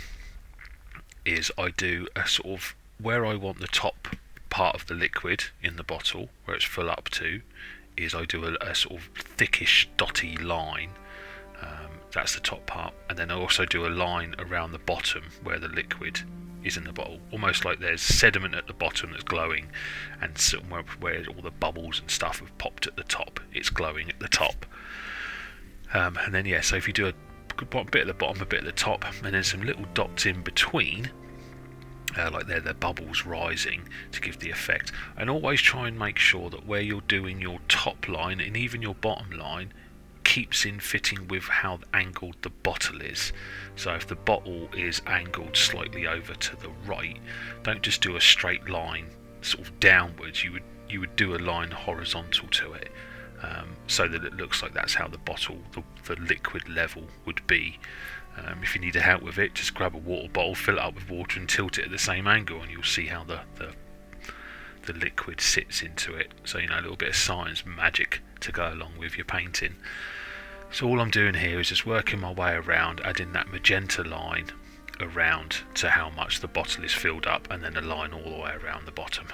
Is I do a sort of where I want the top part of the liquid in the bottle, where it's full up to, is I do a sort of thickish dotty line. That's the top part, and then I also do a line around the bottom where the liquid is in the bottle, almost like there's sediment at the bottom that's glowing, and somewhere where all the bubbles and stuff have popped at the top, it's glowing at the top. And then so if you do a bit at the bottom, a bit at the top, and then some little dots in between, like they're the bubbles rising to give the effect. And always try and make sure that where you're doing your top line and even your bottom line keeps in fitting with how angled the bottle is. So if the bottle is angled slightly over to the right, don't just do a straight line sort of downwards. You would do a line horizontal to it, so that it looks like that's how the bottle, the liquid level would be. If you need help with it, just grab a water bottle, fill it up with water and tilt it at the same angle, and you'll see how the liquid sits into it. So a little bit of science magic to go along with your painting. So all I'm doing here is just working my way around, adding that magenta line around to how much the bottle is filled up, and then a line all the way around the bottom.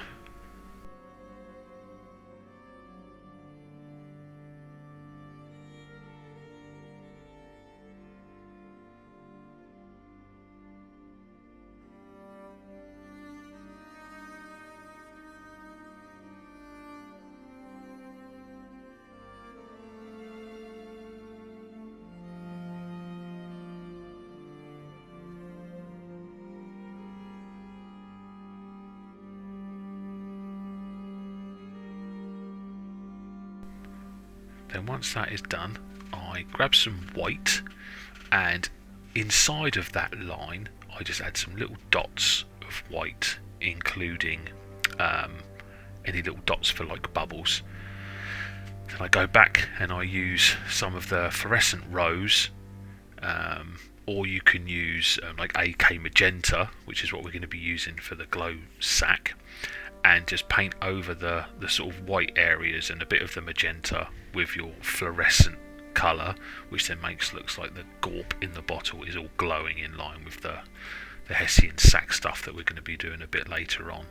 Then once that is done, I grab some white, and inside of that line I just add some little dots of white, including any little dots for like bubbles. Then I go back and I use some of the fluorescent rose, or you can use like AK Magenta, which is what we're going to be using for the glow sack, and just paint over the sort of white areas and a bit of the magenta with your fluorescent colour, which then looks like the gorp in the bottle is all glowing in line with the Hessian sack stuff that we're going to be doing a bit later on.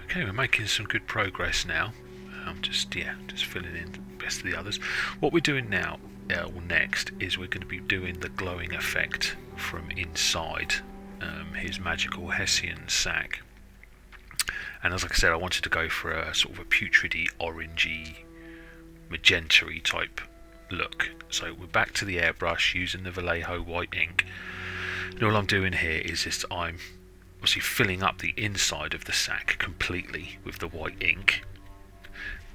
Okay, we're making some good progress now. Just filling in the best of the others. What we're doing now, or next, is we're going to be doing the glowing effect from inside his magical Hessian sack. And as I said, I wanted to go for a sort of a putridy, orangey, magenta-y type look. So we're back to the airbrush using the Vallejo White Ink. And all I'm doing here is just I'm obviously filling up the inside of the sack completely with the white ink,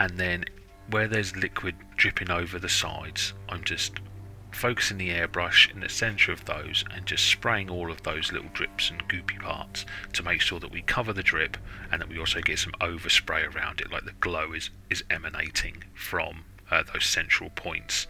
and then where there's liquid dripping over the sides, I'm just focusing the airbrush in the centre of those and just spraying all of those little drips and goopy parts to make sure that we cover the drip and that we also get some overspray around it, like the glow is emanating from those central points.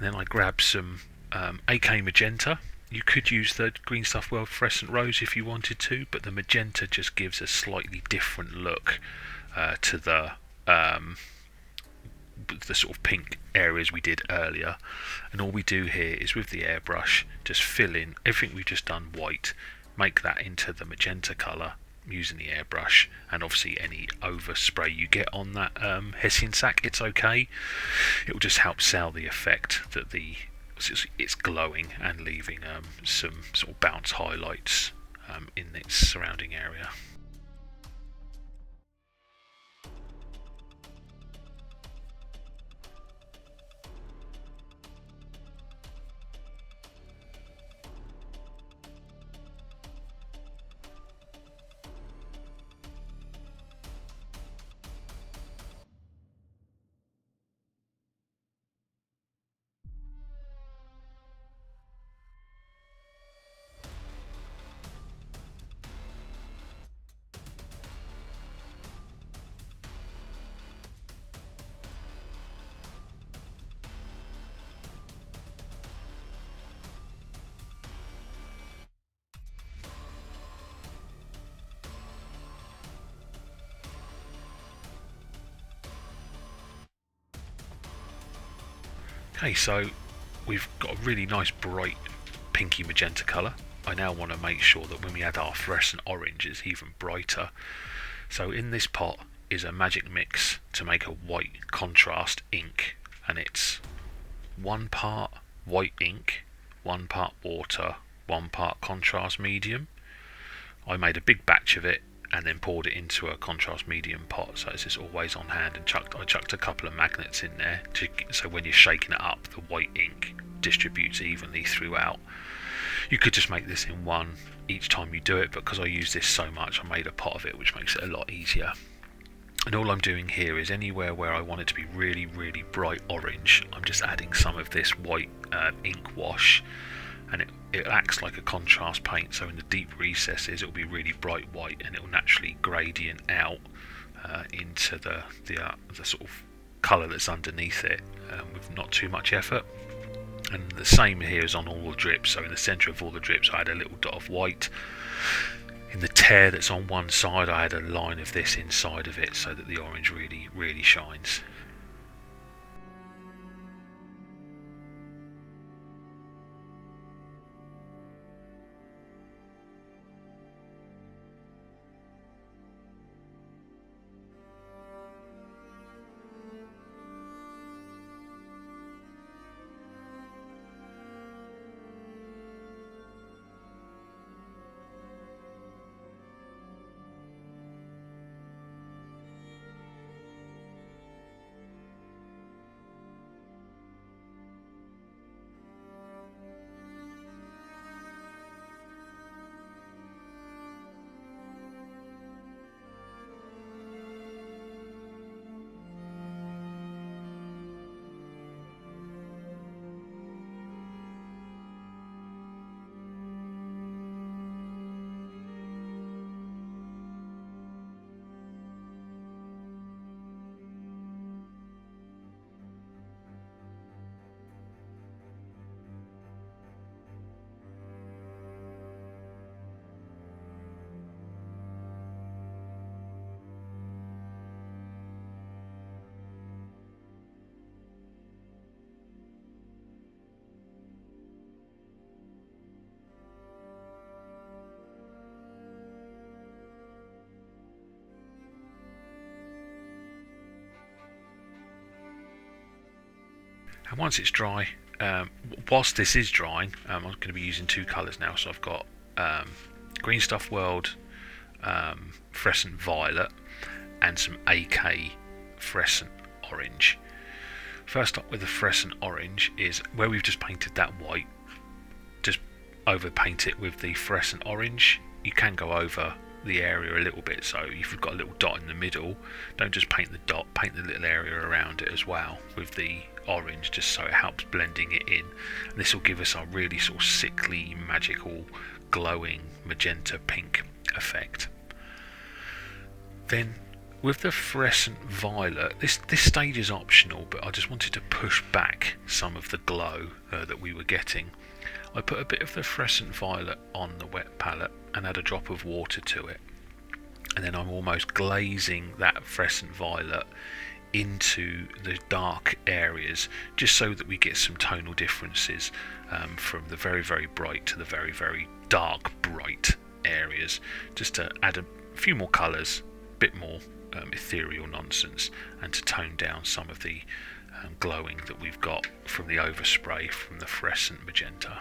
And then I grab some AK Magenta. You could use the green stuff fluorescent rose if you wanted to, but the magenta just gives a slightly different look to the sort of pink areas we did earlier. And all we do here is with the airbrush just fill in everything we've just done white, make that into the magenta colour using the airbrush, and obviously any overspray you get on that Hessian sack, it's okay. It will just help sell the effect that it's glowing and leaving some sort of bounce highlights in its surrounding area. Okay, so we've got a really nice bright pinky magenta colour. I now want to make sure that when we add our fluorescent orange it's even brighter. So in this pot is a magic mix to make a white contrast ink, and it's 1 part white ink, 1 part water, 1 part contrast medium. I made a big batch of it and then poured it into a contrast medium pot, so it's just always on hand, and I chucked a couple of magnets in there so when you're shaking it up the white ink distributes evenly throughout. You could just make this in one each time you do it, but because I use this so much I made a pot of it, which makes it a lot easier. And all I'm doing here is anywhere where I want it to be really bright orange, I'm just adding some of this white ink wash, and it acts like a contrast paint, so in the deep recesses it will be really bright white and it will naturally gradient out into the sort of colour that's underneath it with not too much effort. And the same here is on all the drips, so in the centre of all the drips I had a little dot of white. In the tear that's on one side I had a line of this inside of it so that the orange really shines. And once it's dry, whilst this is drying, I'm going to be using two colours now. So I've got Green Stuff World Fluorescent Violet and some AK Fluorescent Orange. First up with the Fluorescent Orange is where we've just painted that white, just over paint it with the Fluorescent Orange. You can go over the area a little bit, so if you've got a little dot in the middle, don't just paint the dot, paint the little area around it as well with the orange, just so it helps blending it in. And this will give us our really sort of sickly, magical, glowing magenta pink effect. Then with the Fluorescent Violet, this stage is optional, but I just wanted to push back some of the glow that we were getting. I put a bit of the Fluorescent Violet on the wet palette and add a drop of water to it, and then I'm almost glazing that Fluorescent Violet into the dark areas, just so that we get some tonal differences from the very, very bright to the very, very dark bright areas, just to add a few more colours, a bit more ethereal nonsense, and to tone down some of the glowing that we've got from the overspray from the Fluorescent Magenta.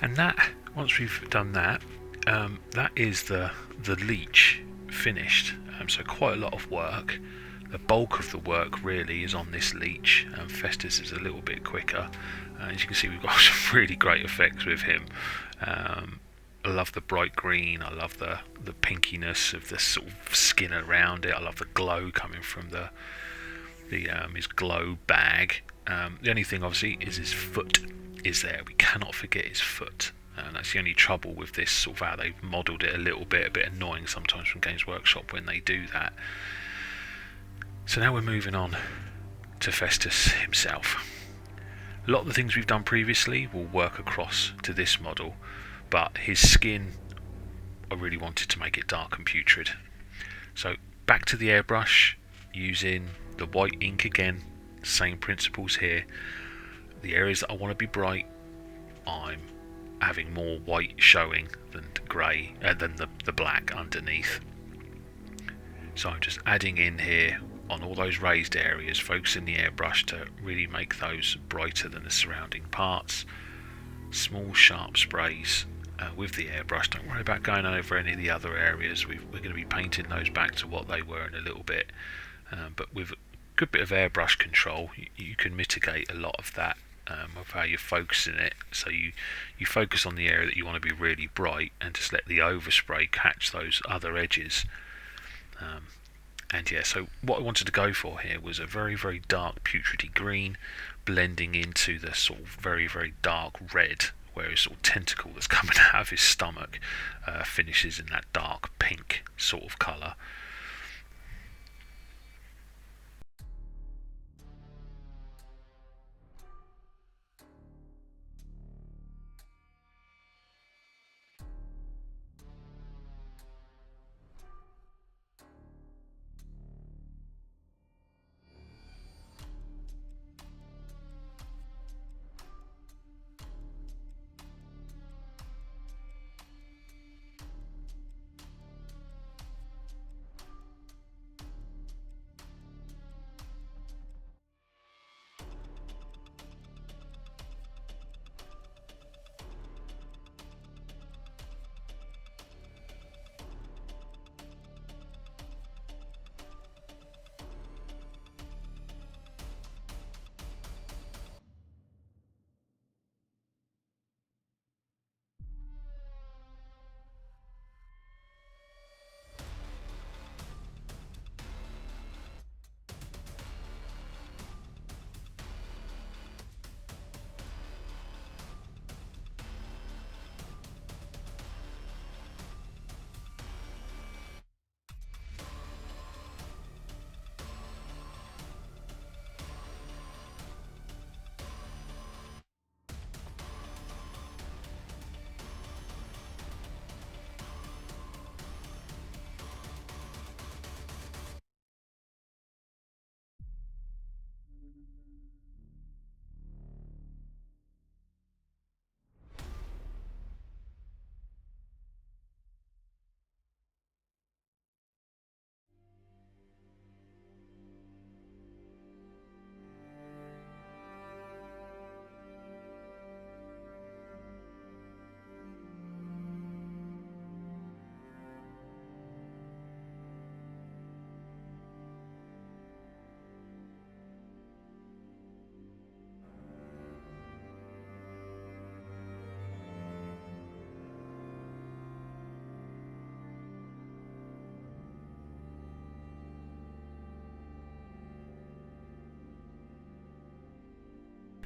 And that, once we've done that, that is the leech finished. So quite a lot of work. The bulk of the work really is on this leech. Festus is a little bit quicker. As you can see, we've got some really great effects with him. I love the bright green. I love the pinkiness of the sort of skin around it. I love the glow coming from his glow bag. The only thing obviously is his foot. is there. We cannot forget his foot. And that's the only trouble with this, sort of how they've modelled it a little bit, a bit annoying sometimes from Games Workshop when they do that. So now we're moving on to Festus himself. A lot of the things we've done previously will work across to this model, but his skin, I really wanted to make it dark and putrid. So back to the airbrush, using the white ink again, same principles here. The areas that I want to be bright, I'm having more white showing than grey, than the black underneath. So I'm just adding in here on all those raised areas, focusing the airbrush to really make those brighter than the surrounding parts. Small sharp sprays with the airbrush. Don't worry about going over any of the other areas. We're going to be painting those back to what they were in a little bit, but with a good bit of airbrush control you can mitigate a lot of that, of how you're focusing it. So you focus on the area that you want to be really bright and just let the overspray catch those other edges. And yeah, so what I wanted to go for here was a very, very dark putridy green blending into the sort of very, very dark red, where his sort of tentacle that's coming out of his stomach finishes in that dark pink sort of colour.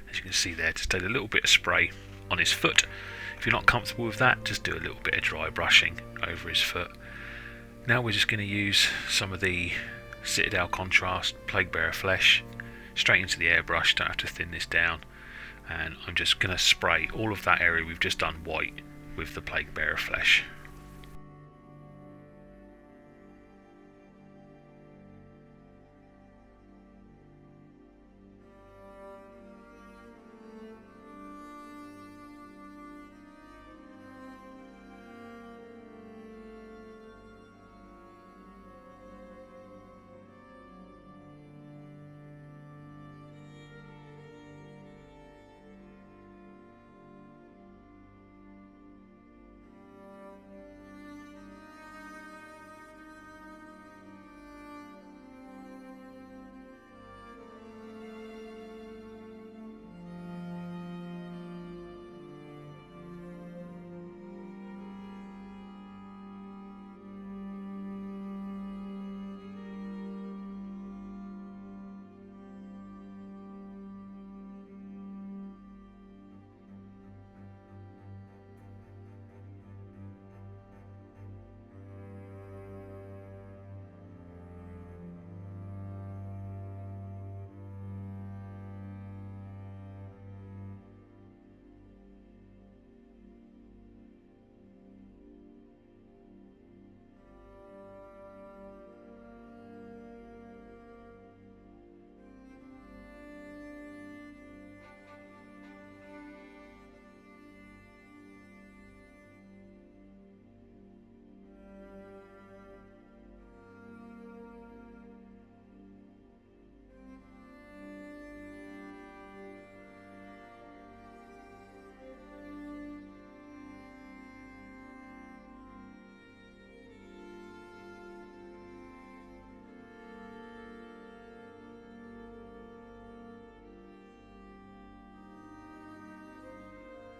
As you can see there, just take a little bit of spray on his foot. If you're not comfortable with that, just do a little bit of dry brushing over his foot. Now we're just going to use some of the Citadel contrast Plaguebearer Flesh straight into the airbrush. Don't have to thin this down, and I'm just going to spray all of that area we've just done white with the Plaguebearer Flesh.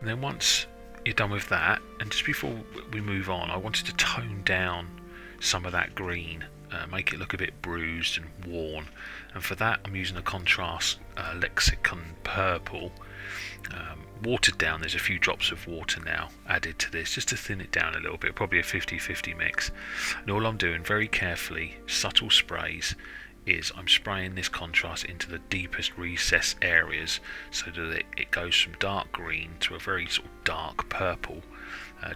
And then once you're done with that, and just before we move on, I wanted to tone down some of that green, make it look a bit bruised and worn, and for that I'm using a contrast Lexicon Purple, watered down. There's a few drops of water now added to this just to thin it down a little bit, probably a 50-50 mix. And all I'm doing very carefully, subtle sprays, is I'm spraying this contrast into the deepest recess areas so that it goes from dark green to a very sort of dark purple,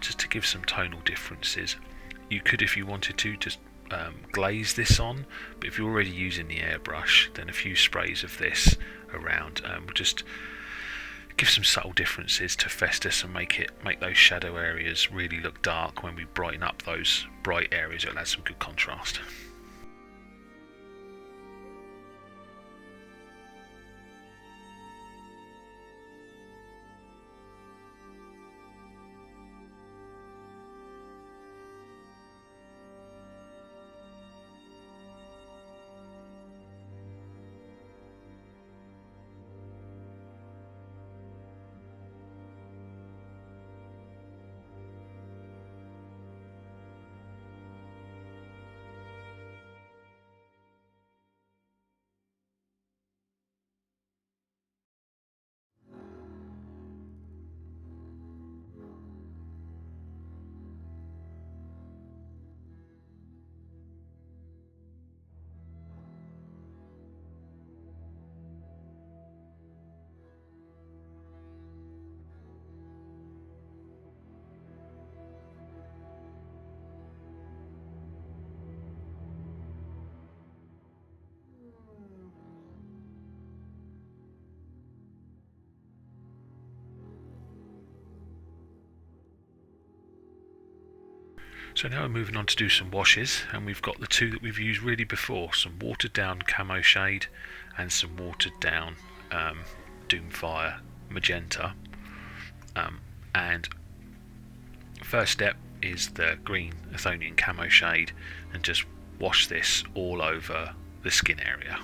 just to give some tonal differences. You could, if you wanted to, just glaze this on, but if you're already using the airbrush, then a few sprays of this around will just give some subtle differences to Festus and make those shadow areas really look dark. When we brighten up those bright areas, it'll add some good contrast. So now we're moving on to do some washes, and we've got the two that we've used really before, some watered down Camoshade and some watered down Doomfire Magenta. And first step is the green Athonian Camoshade, and just wash this all over the skin area.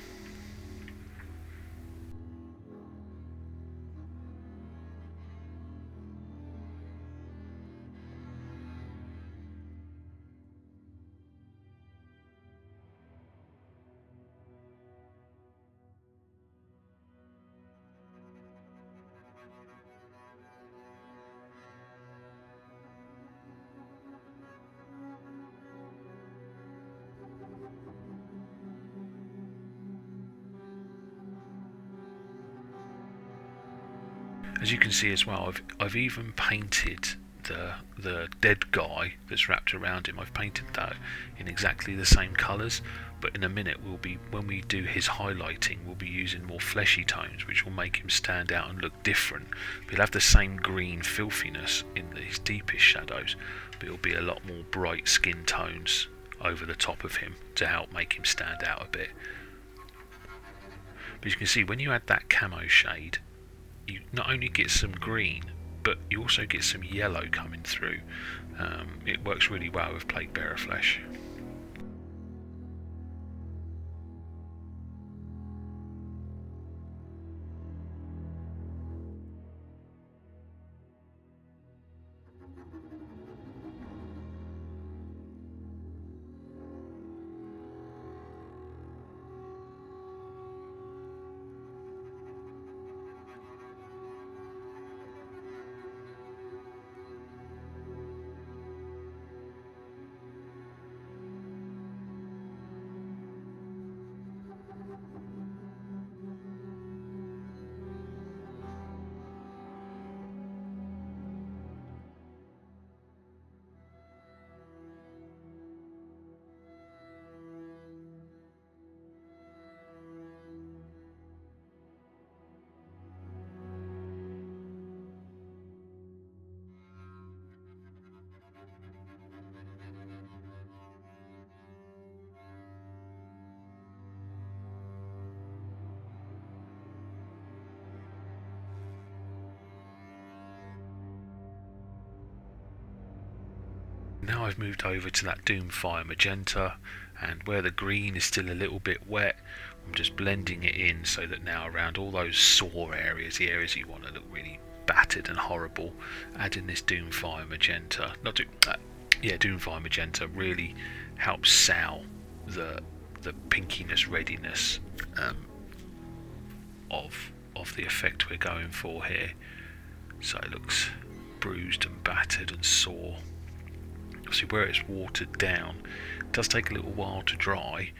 As you can see as well, I've even painted the dead guy that's wrapped around him. I've painted that in exactly the same colours, but in a minute when we do his highlighting, we'll be using more fleshy tones, which will make him stand out and look different. He'll have the same green filthiness in his deepest shadows, but it'll be a lot more bright skin tones over the top of him to help make him stand out a bit. But you can see when you add that camo shade, you not only get some green, but you also get some yellow coming through. It works really well with Plague Bearer Flesh. Now I've moved over to that Doomfire Magenta, and where the green is still a little bit wet, I'm just blending it in so that now around all those sore areas, the areas you want to look really battered and horrible, adding this Doomfire Magenta, Doomfire Magenta really helps sell the pinkiness, readiness of the effect we're going for here. So it looks bruised and battered and sore. Obviously where it's watered down, it does take a little while to dry,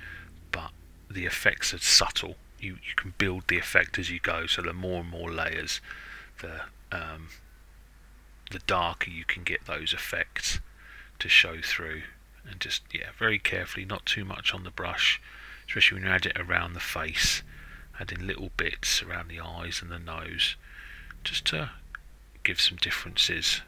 but the effects are subtle. You can build the effect as you go, so the more and more layers, the darker you can get those effects to show through. And just, very carefully, not too much on the brush, especially when you add it around the face, adding little bits around the eyes and the nose, just to give some differences.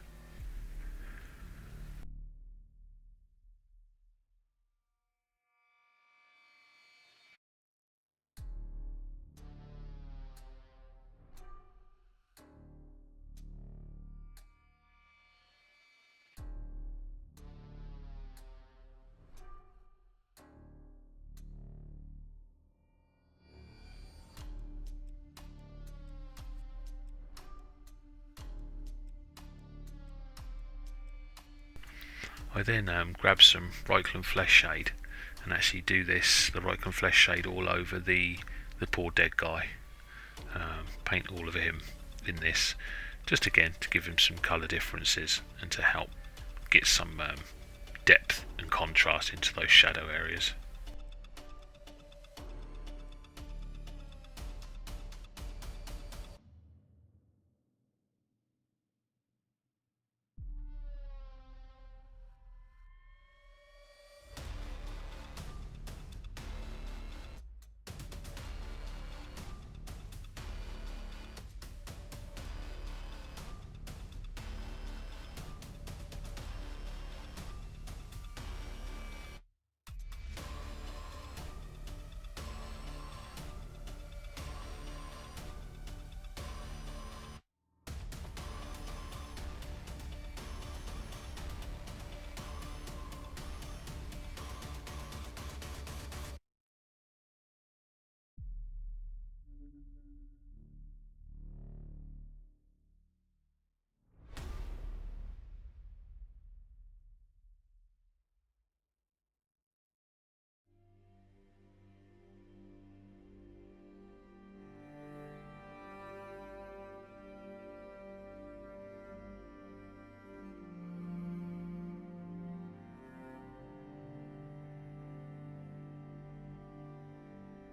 I then grab some Reikland Fleshshade and actually do the Reikland Fleshshade all over the poor dead guy. Paint all of him in this, just again to give him some colour differences and to help get some depth and contrast into those shadow areas.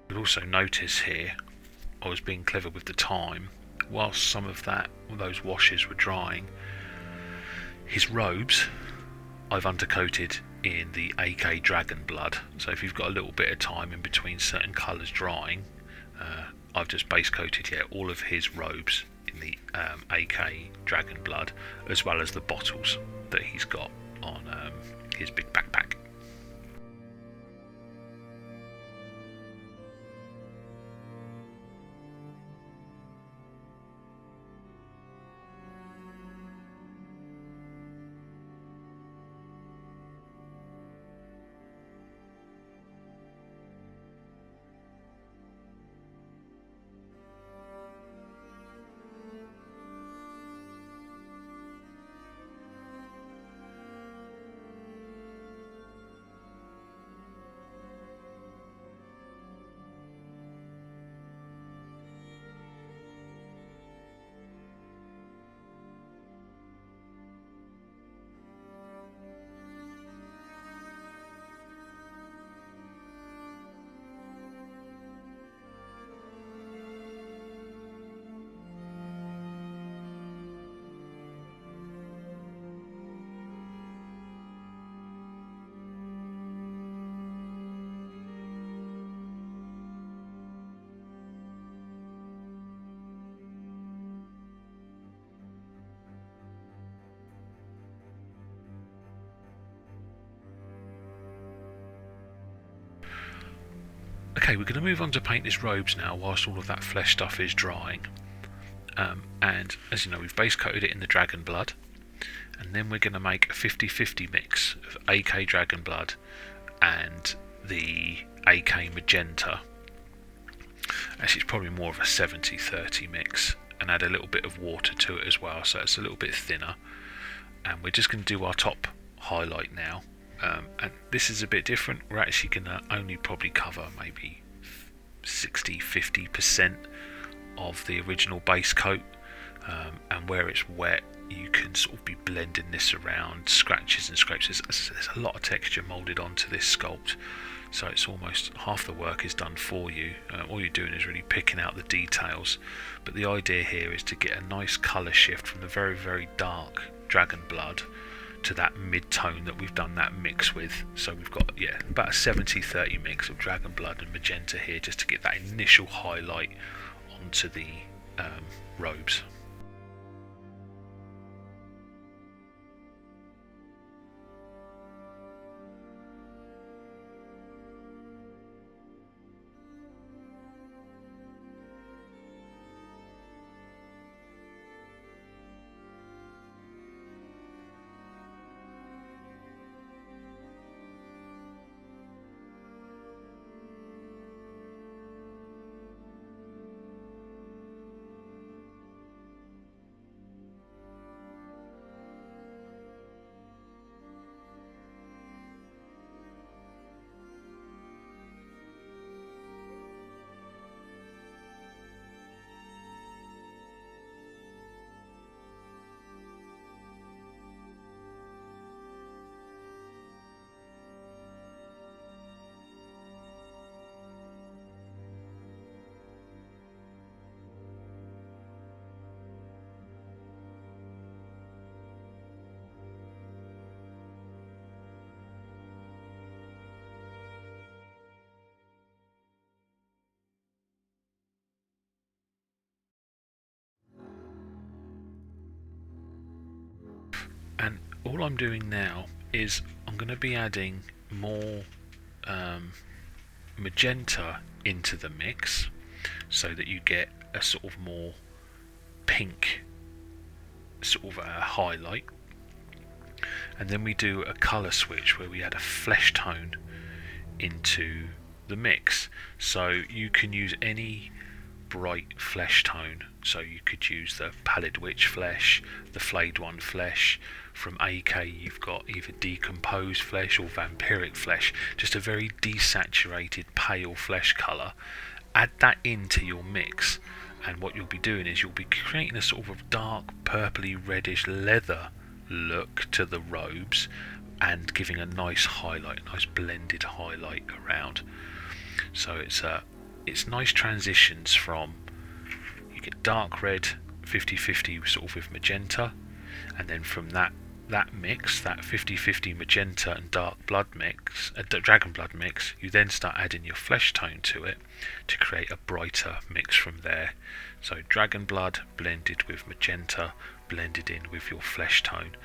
You'll also notice here, I was being clever with the time. Whilst some of those washes were drying, his robes I've undercoated in the AK Dragon Blood. So if you've got a little bit of time in between certain colours drying, I've just base coated all of his robes in the AK Dragon Blood, as well as the bottles that he's got on his big backpack. Okay, we're going to move on to paint his robes now whilst all of that flesh stuff is drying. And as you know, we've base coated it in the Dragon Blood, and then we're going to make a 50-50 mix of AK Dragon Blood and the AK Magenta. Actually, it's probably more of a 70-30 mix. and add a little bit of water to it as well, so it's a little bit thinner. And we're just going to do our top highlight now, and this is a bit different. We're actually going to only probably cover maybe 60-50% of the original base coat, and where it's wet you can sort of be blending this around, scratches and scrapes. There's a lot of texture moulded onto this sculpt, so it's almost half the work is done for you. All you're doing is really picking out the details, but the idea here is to get a nice colour shift from the very, very dark dragon blood to that mid-tone that we've done that mix with. So we've got about a 70-30 mix of dragon blood and magenta here, just to get that initial highlight onto the robes. And all I'm doing now is I'm going to be adding more magenta into the mix, so that you get a sort of more pink sort of highlight. And then we do a colour switch where we add a flesh tone into the mix. So you can use any bright flesh tone, so you could use the Pallid Witch flesh, the Flayed one flesh. From AK you've got either Decomposed Flesh or Vamperic Flesh, just a very desaturated pale flesh colour. Add that into your mix, and what you'll be doing is you'll be creating a sort of dark purpley reddish leather look to the robes, and giving a nice highlight, a nice blended highlight around. So it's nice transitions from, you get dark red 50-50 sort of with magenta, and then from that mix, that 50-50 magenta and dark blood mix, dragon blood mix, you then start adding your flesh tone to it to create a brighter mix from there. So dragon blood blended with magenta, blended in with your flesh tone,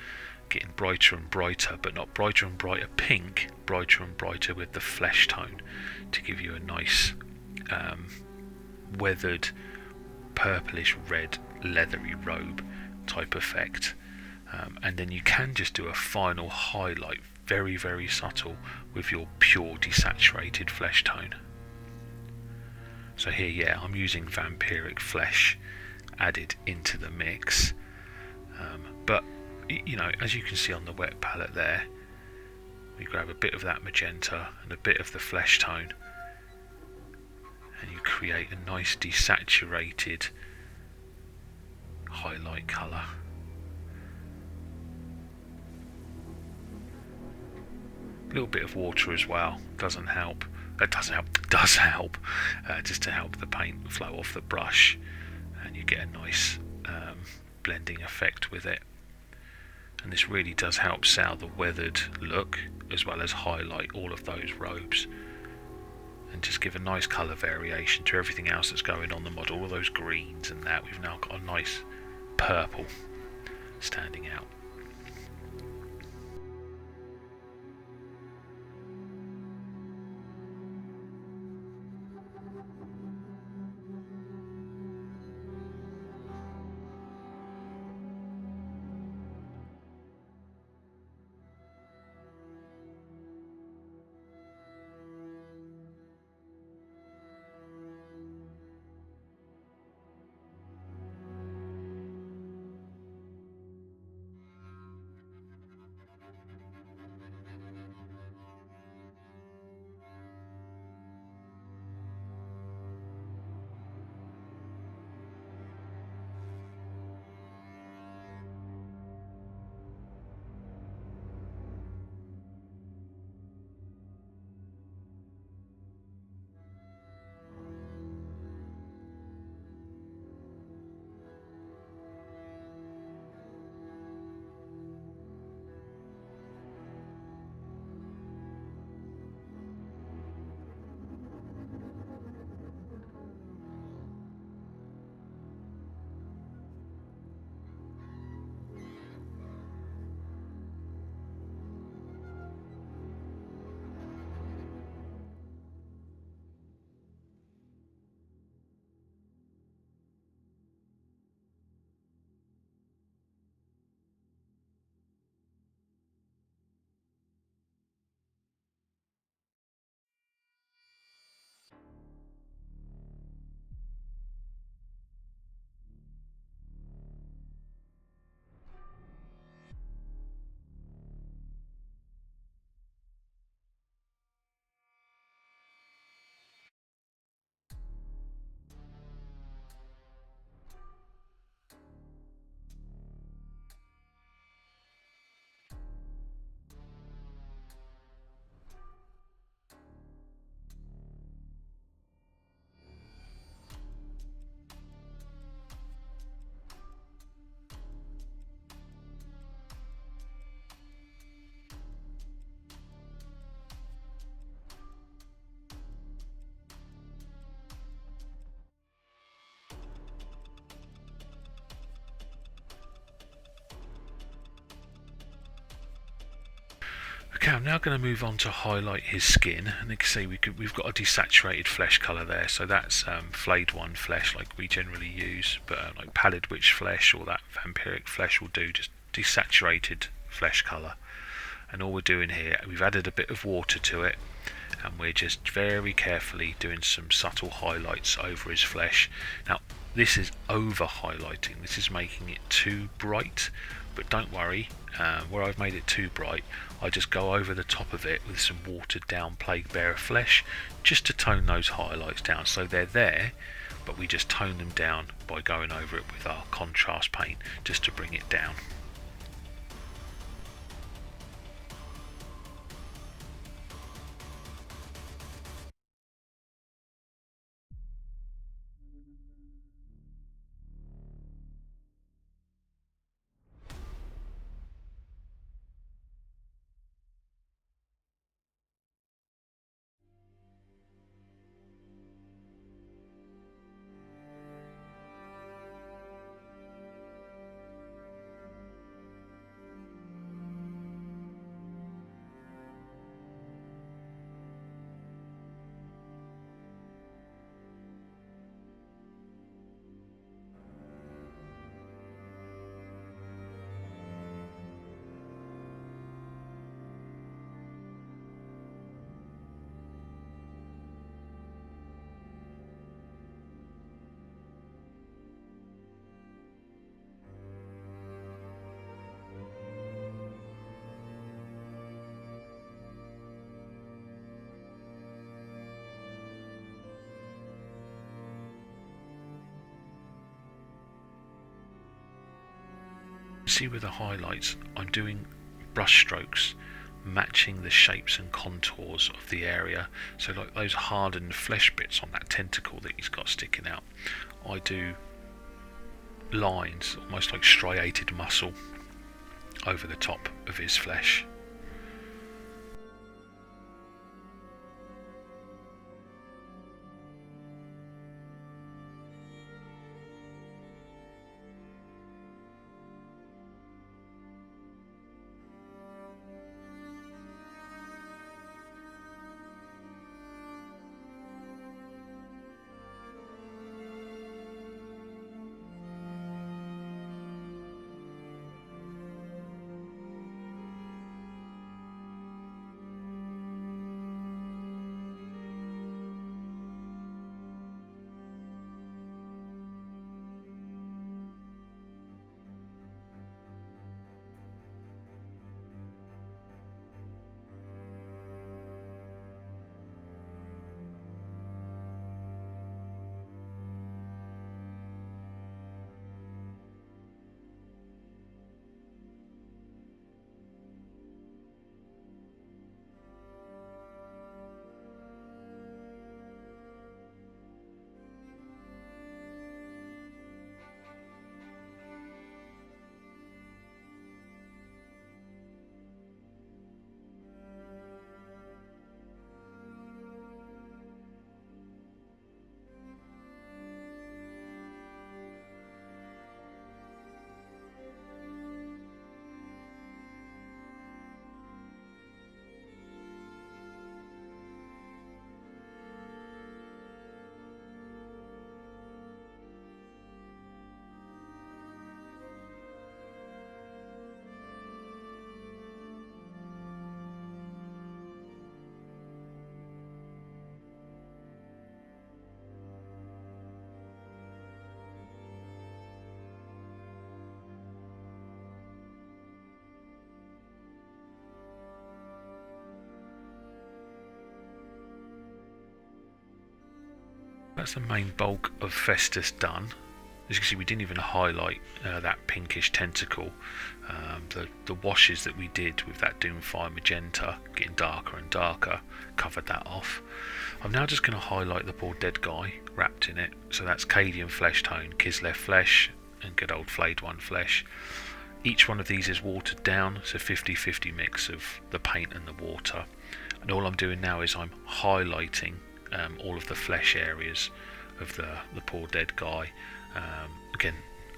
getting brighter and brighter, but not brighter and brighter pink, brighter and brighter with the flesh tone, to give you a nice weathered purplish red leathery robe type effect. And then you can just do a final highlight, very, very subtle, with your pure desaturated flesh tone. So here, I'm using Vamperic Flesh added into the mix, but you know, as you can see on the wet palette there, we grab a bit of that magenta and a bit of the flesh tone, and you create a nice desaturated highlight colour. A little bit of water as well does help, just to help the paint flow off the brush, and you get a nice blending effect with it. And this really does help sell the weathered look, as well as highlight all of those robes, and just give a nice colour variation to everything else that's going on the model. All those greens and that, we've now got a nice purple standing out. Okay, I'm now going to move on to highlight his skin, and you can see we've got a desaturated flesh colour there, so that's Flayed one flesh like we generally use, but like Pallid Witch flesh or that Vamperic Flesh will do, just desaturated flesh colour. And all we're doing here, we've added a bit of water to it, and we're just very carefully doing some subtle highlights over his flesh. Now this is over highlighting, this is making it too bright, but don't worry, where I've made it too bright, I just go over the top of it with some watered down Plague Bearer flesh just to tone those highlights down. So they're there, but we just tone them down by going over it with our contrast paint just to bring it down. See with the highlights, I'm doing brush strokes matching the shapes and contours of the area. So like those hardened flesh bits on that tentacle that he's got sticking out, I do lines almost like striated muscle over the top of his flesh. That's the main bulk of Festus done. As you can see, we didn't even highlight that pinkish tentacle. The washes that we did with that Doomfire Magenta, getting darker and darker, covered that off. I'm now just going to highlight the poor dead guy wrapped in it. So that's Cadian Fleshtone, Kislev Flesh, and good old Flayed one flesh. Each one of these is watered down, so 50-50 mix of the paint and the water. And all I'm doing now is I'm highlighting all of the flesh areas of the poor dead guy. Again,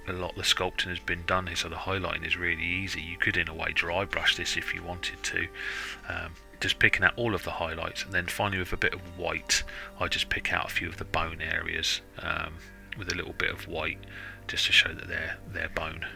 a lot of the sculpting has been done here, so the highlighting is really easy. You could in a way dry brush this if you wanted to, just picking out all of the highlights, and then finally with a bit of white I just pick out a few of the bone areas with a little bit of white just to show that they're bone.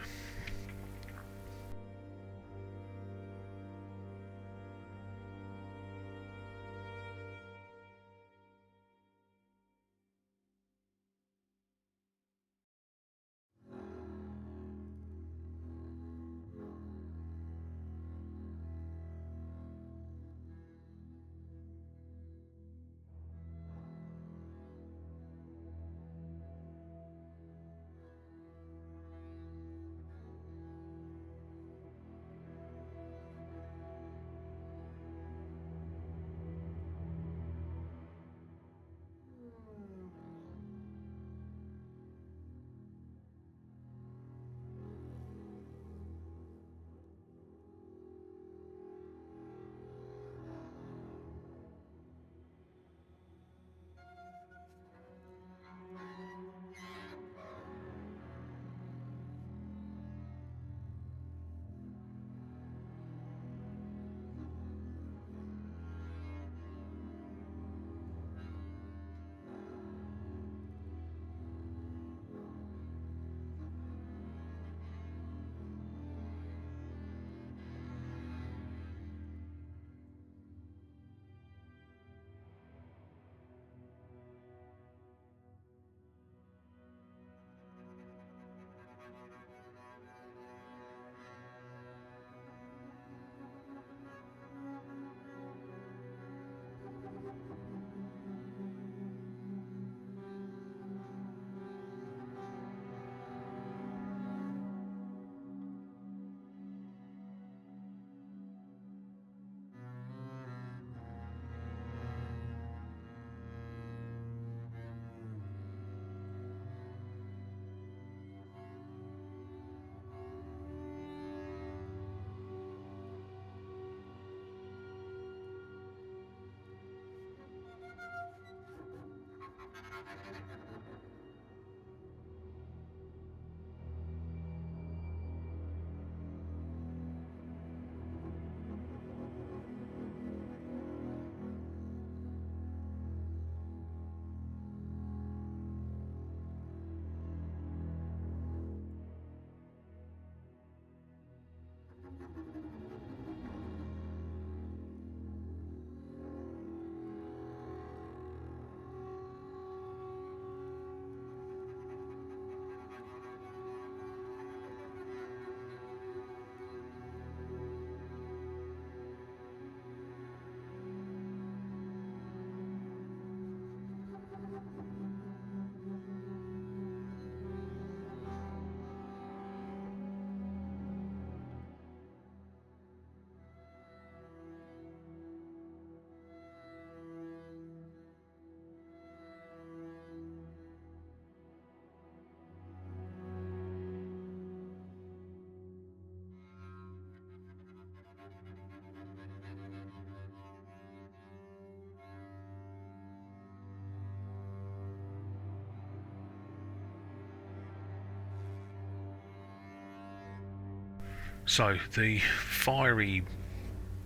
So the fiery,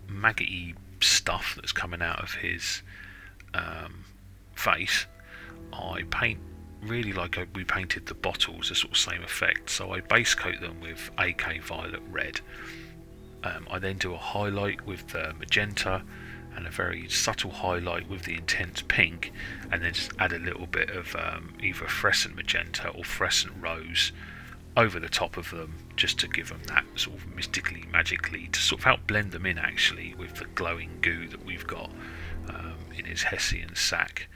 maggoty stuff that's coming out of his face, I paint really like we painted the bottles, the sort of same effect. So I base coat them with AK Violet Red. I then do a highlight with the magenta and a very subtle highlight with the intense pink, and then just add a little bit of either fluorescent magenta or fluorescent rose over the top of them, just to give them that sort of mystically, magically, to sort of help blend them in actually with the glowing goo that we've got in his Hessian sack.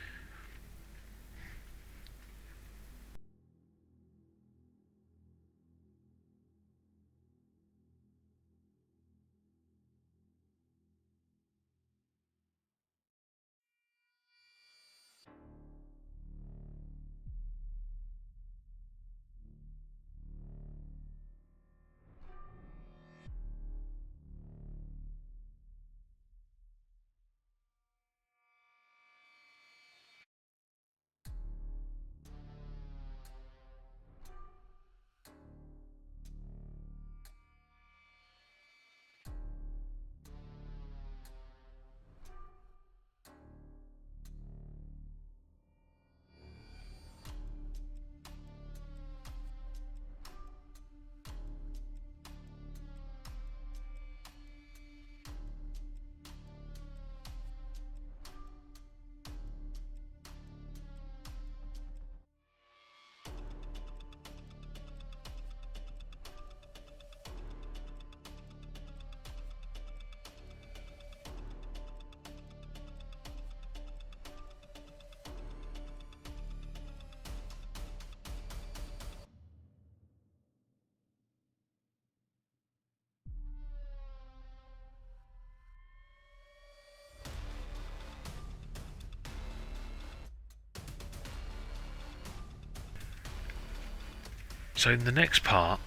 So in the next part,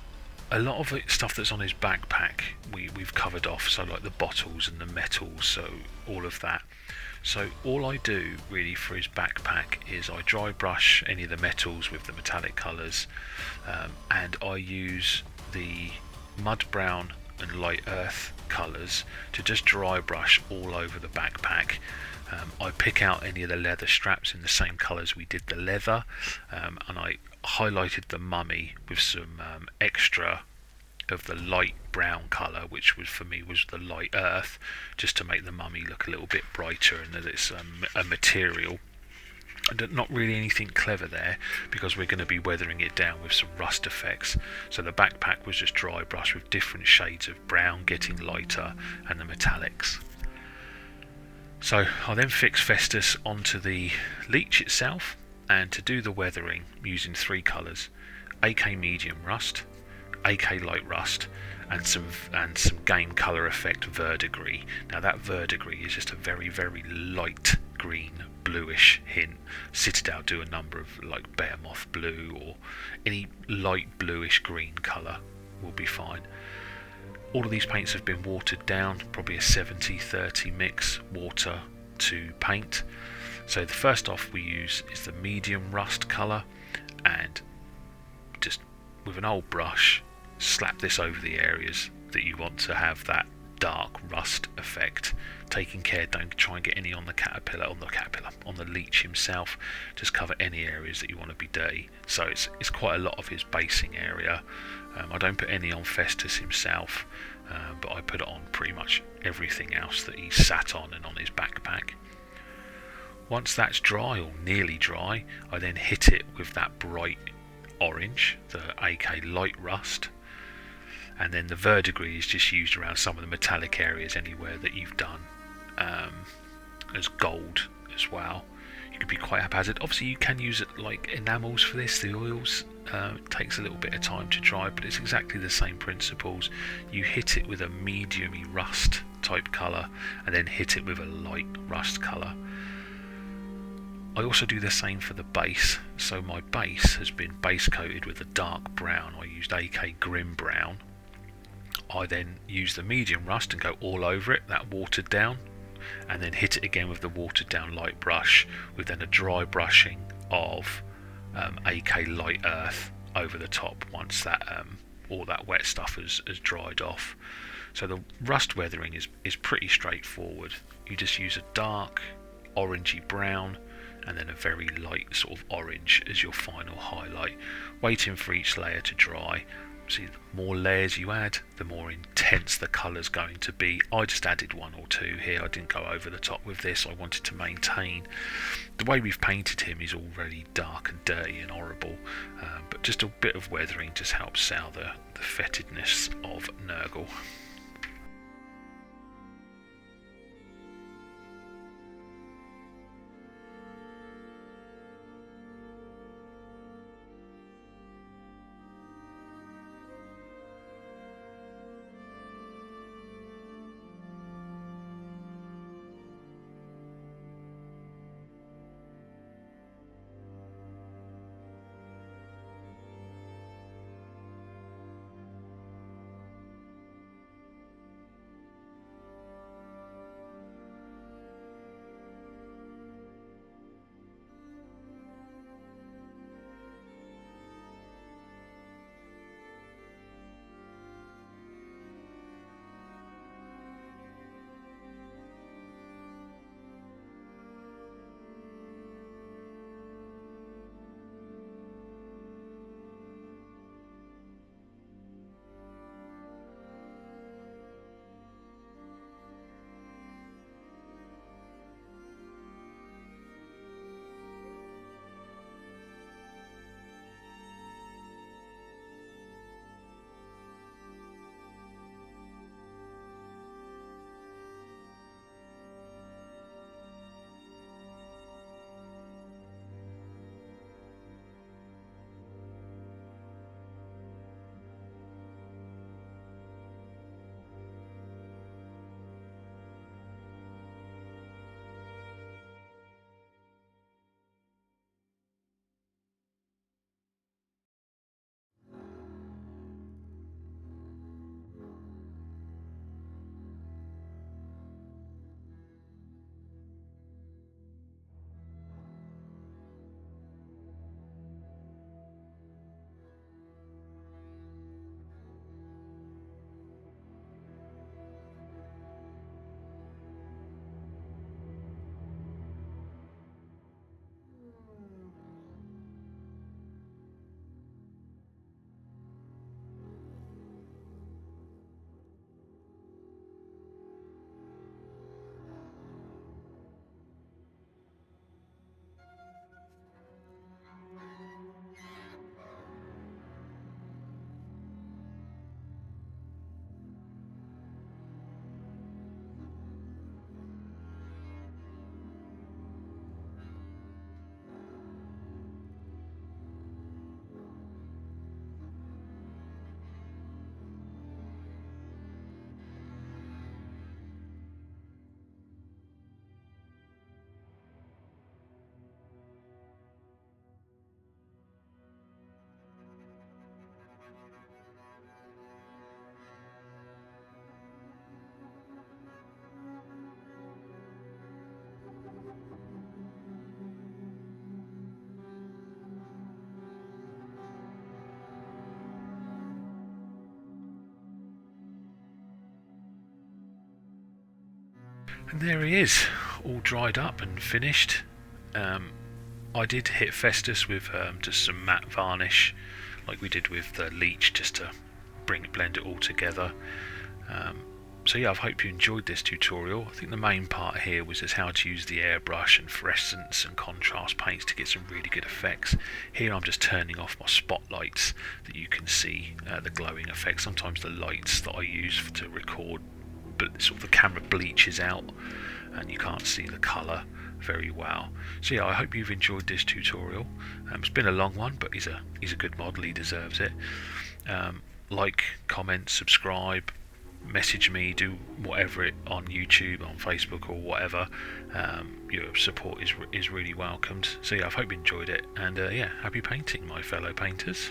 a lot of the stuff that's on his backpack we've covered off, so like the bottles and the metals, so all of that. So all I do really for his backpack is I dry brush any of the metals with the metallic colours, and I use the mud brown and light earth colours to just dry brush all over the backpack. I pick out any of the leather straps in the same colours we did the leather, and I highlighted the mummy with some extra of the light brown colour, which was for me was the light earth, just to make the mummy look a little bit brighter, and that it's a material. And not really anything clever there, because we're going to be weathering it down with some rust effects. So the backpack was just dry brush with different shades of brown getting lighter, and the metallics. So I then fix Festus onto the leech itself, and to do the weathering using three colours: AK medium rust, AK light rust, and some game colour effect verdigris. Now that verdigris is just a very, very light green bluish hint. Citadel do a number of like bear moth blue, or any light bluish green colour will be fine. All of these paints have been watered down, probably a 70-30 mix, water to paint. So the first off we use is the medium rust colour, and just with an old brush slap this over the areas that you want to have that dark rust effect. Taking care, don't try and get any on the caterpillar, on the leech himself. Just cover any areas that you want to be dirty. So it's quite a lot of his basing area. I don't put any on Festus himself, but I put it on pretty much everything else that he's sat on and on his backpack. Once that's dry, or nearly dry, I then hit it with that bright orange, the AK light rust, and then the verdigris is just used around some of the metallic areas anywhere that you've done as gold as well. You could be quite haphazard. Obviously you can use it like enamels for this, the oils. It takes a little bit of time to dry, but it's exactly the same principles. You hit it with a medium-y rust type colour, and then hit it with a light rust colour. I also do the same for the base. So my base has been base coated with a dark brown. I used AK Grim Brown. I then use the medium rust and go all over it, that watered down, and then hit it again with the watered down light brush, with then a dry brushing of AK light earth over the top once that all that wet stuff has dried off. So the rust weathering is pretty straightforward. You just use a dark orangey brown and then a very light sort of orange as your final highlight, waiting for each layer to dry. See, the more layers you add, the more intense the colour's going to be. I just added one or two here. I didn't go over the top with this. I wanted to maintain the way we've painted him. He's already dark and dirty and horrible, but just a bit of weathering just helps sell the fetidness of Nurgle. And there he is, all dried up and finished. I did hit Festus with just some matte varnish, like we did with the Leech, just to blend it all together. So yeah, I hope you enjoyed this tutorial. I think the main part here was just how to use the airbrush and fluorescence and contrast paints to get some really good effects. Here I'm just turning off my spotlights that you can see the glowing effects. Sometimes the lights that I use to record, but sort of the camera bleaches out and you can't see the colour very well. So yeah, I hope you've enjoyed this tutorial. It's been a long one, but he's a good model, he deserves it. Like, comment, subscribe, message me, do whatever it on YouTube, on Facebook or whatever. Your support is really welcomed. So yeah, I hope you enjoyed it, and yeah, happy painting, my fellow painters.